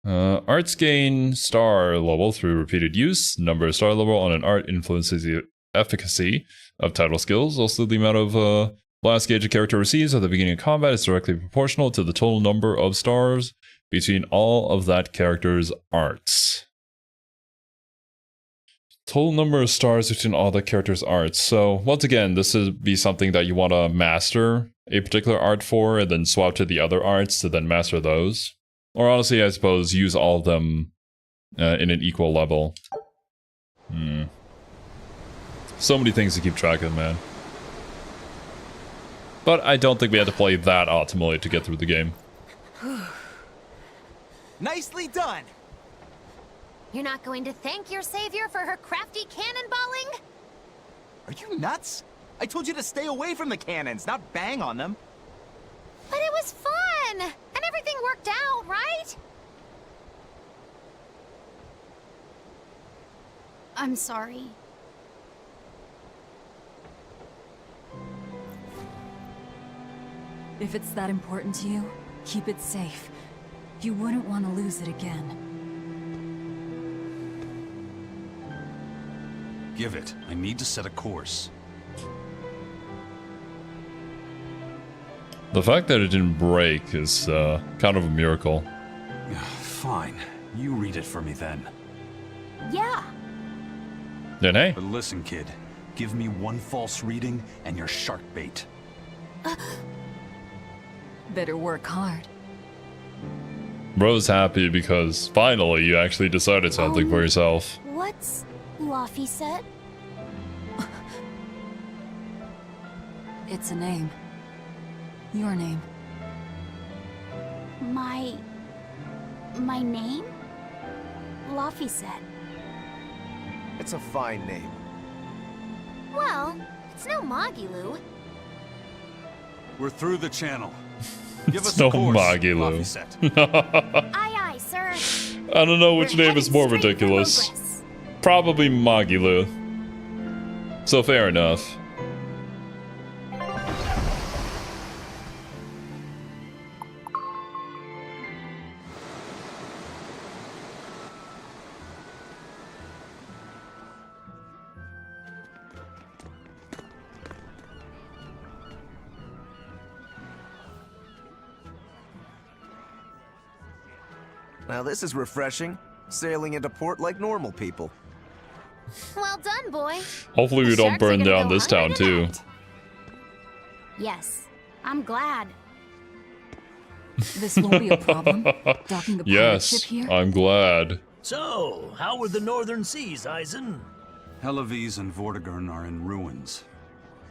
Arts gain star level through repeated use. Number of star level on an art influences the efficacy of title skills. Also, the amount of blast gauge a character receives at the beginning of combat is directly proportional to the total number of stars between all of that character's arts. Total number of stars between all the character's arts. So, once again, this would be something that you want to master a particular art for, and then swap to the other arts to then master those. Or honestly, I suppose, use all of them in an equal level. So many things to keep track of, man. But I don't think we had to play that optimally to get through the game. Nicely done! You're not going to thank your savior for her crafty cannonballing? Are you nuts? I told you to stay away from the cannons, not bang on them. But it was fun! And everything worked out, right? I'm sorry. If it's that important to you, keep it safe. You wouldn't want to lose it again. Give it. I need to set a course. The fact that it didn't break is kind of a miracle. Fine. You read it for me then. Yeah. Then hey, But listen, kid. Give me one false reading and you're shark bait. Better work hard. bro's happy because finally you actually decided something for yourself. What's Laphicet? It's a name. Your name. My name? Laphicet. It's a fine name. Well, it's no Magilu. We're through the channel. Give It's us no a course, Magilu. Laphicet. Aye, aye, sir. I don't know which We're name is heading more straight for ridiculous. Logres. Probably Magilu. So fair enough. Now this is refreshing. Sailing into port like normal people. Well done, boy. Hopefully we The don't sharks are burn gonna down go this town hungry too. tonight. Yes, I'm glad. This won't be a problem. Docking the pirate ship Yes, here. I'm glad. So, how were the northern seas, Eizen? Helavis and Vortigern are in ruins.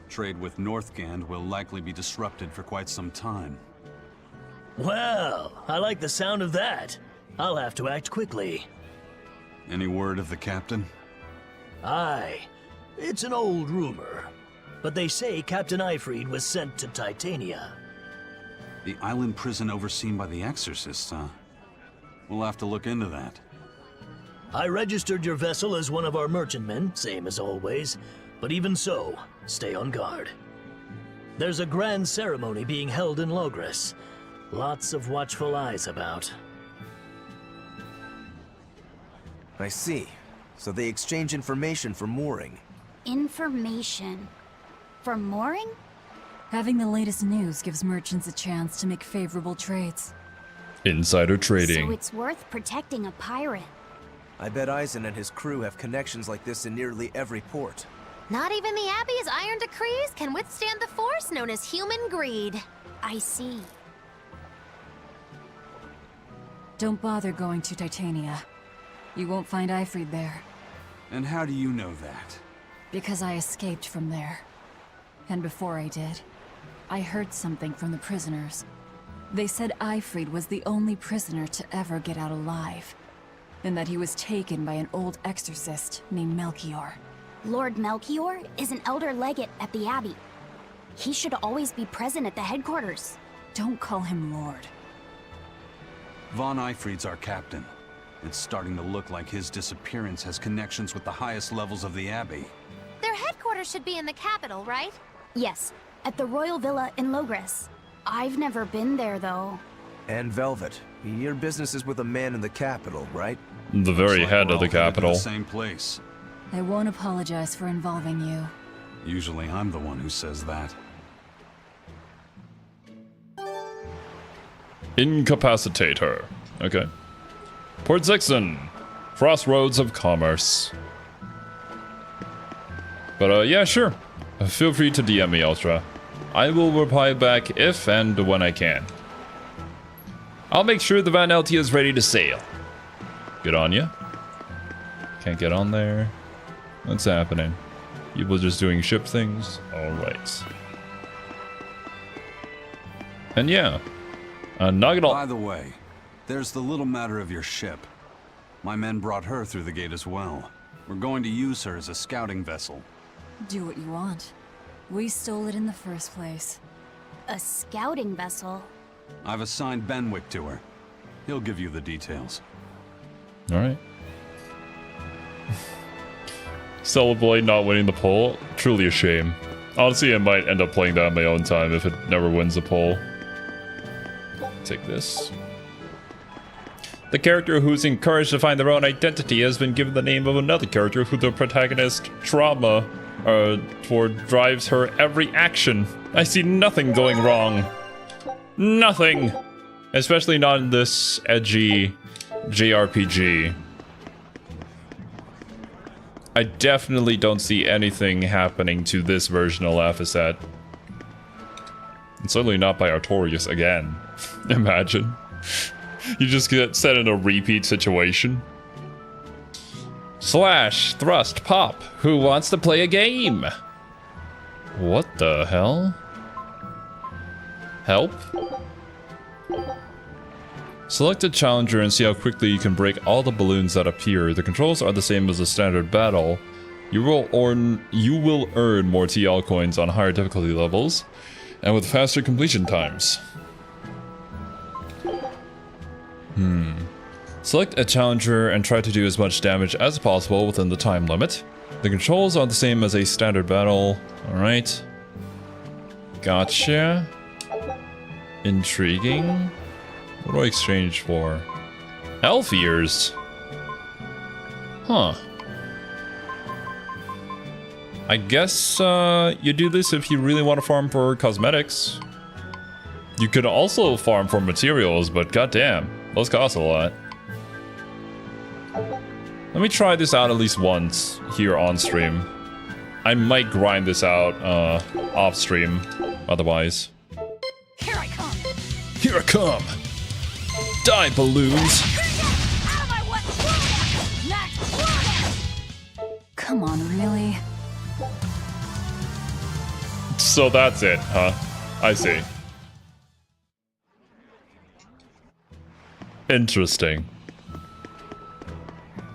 Trade with Northgand will likely be disrupted for quite some time. Well, I like the sound of that. I'll have to act quickly. Any word of the captain? Aye, it's an old rumor. But they say Captain Eifried was sent to Titania. The island prison overseen by the exorcists, huh? We'll have to look into that. I registered your vessel as one of our merchantmen, same as always. But even so, stay on guard. There's a grand ceremony being held in Logres. Lots of watchful eyes about. I see. So they exchange information for mooring. Information. For mooring? Having the latest news gives merchants a chance to make favorable trades. Insider So trading. it's worth protecting a pirate. I bet Eizen and his crew have connections like this in nearly every port. Not even the Abbey's iron decrees can withstand the force known as human greed. I see. Don't bother going to Titania. You won't find Eifried there, And how do you know that? because I escaped from there. And before I did, I heard something from the prisoners. They said Eifried was the only prisoner to ever get out alive, and that he was taken by an old exorcist named Melchior. Lord Melchior is an elder legate at the Abbey. He should always be present at the headquarters. Don't call him Lord. Von Eifried's our captain. It's starting to look like his disappearance has connections with the highest levels of the Abbey. Their headquarters should be in the capital, right? Yes, at the Royal Villa in Logres. I've never been there, though. And Velvet. Your business is with a man in the capital, right? The very Looks like head we're of the all headed to capital. the same place. I won't apologize for involving you. Usually I'm the one who says that. Incapacitate her. Okay. Port Zixon. Crossroads of Commerce. But yeah, sure. Feel free to DM me, Ultra. I will reply back if and when I can. I'll make sure the Van Eltia is ready to sail. Good on ya. Can't get on there. What's happening? People just doing ship things? Alright. And yeah. Not gonna... By the way, there's the little matter of your ship. My men brought her through the gate as well. We're going to use her as a scouting vessel. Do what you want. We stole it in the first place. A scouting vessel. I've assigned Benwick to her. He'll give you the details. Alright. Stellar Blade not winning the poll, truly a shame. Honestly, I might end up playing that on my own time if it never wins the poll. Take this. The character who's encouraged to find their own identity has been given the name of another character who the protagonist trauma toward drives her every action. I see nothing going wrong. Nothing! Especially not in this edgy JRPG. I definitely don't see anything happening to this version of Laphicet. And certainly not by Artorias again. Imagine. You just get set in a repeat situation. Slash, thrust, pop. Who wants to play a game? What the hell? Help? Select a challenger and see how quickly you can break all the balloons that appear. The controls are the same as a standard battle. You will earn more TL coins on higher difficulty levels and with faster completion times. Select a challenger and try to do as much damage as possible within the time limit. The controls are the same as a standard battle. Alright. Gotcha. Intriguing. What do I exchange for? Elf ears. Huh. I guess you do this if you really want to farm for cosmetics. You could also farm for materials, but goddamn, those cost a lot. Let me try this out at least once here on stream. I might grind this out off stream, otherwise. Here I come! Here I come! Die, balloons! Come on, really? So that's it, huh? I see. Interesting.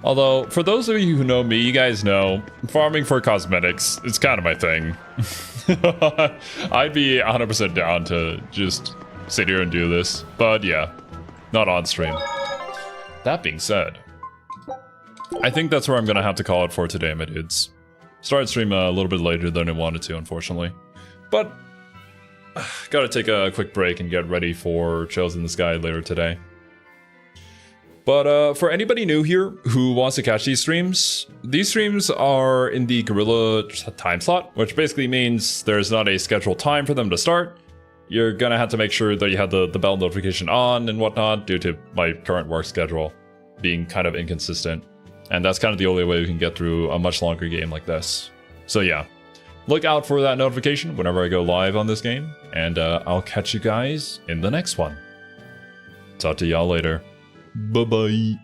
Although, for those of you who know me, you guys know, farming for cosmetics is kind of my thing. I'd be 100% down to just sit here and do this, but yeah, not on stream. That being said, I think that's where I'm gonna have to call it for today, my dudes. Started stream a little bit later than I wanted to, unfortunately. But, gotta take a quick break and get ready for Trails in the Sky later today. But for anybody new here who wants to catch these streams are in the Guerrilla time slot, which basically means there's not a scheduled time for them to start. You're gonna have to make sure that you have the bell notification on and whatnot due to my current work schedule being kind of inconsistent. And that's kind of the only way we can get through a much longer game like this. So yeah, look out for that notification whenever I go live on this game, and I'll catch you guys in the next one. Talk to y'all later. Bye-bye.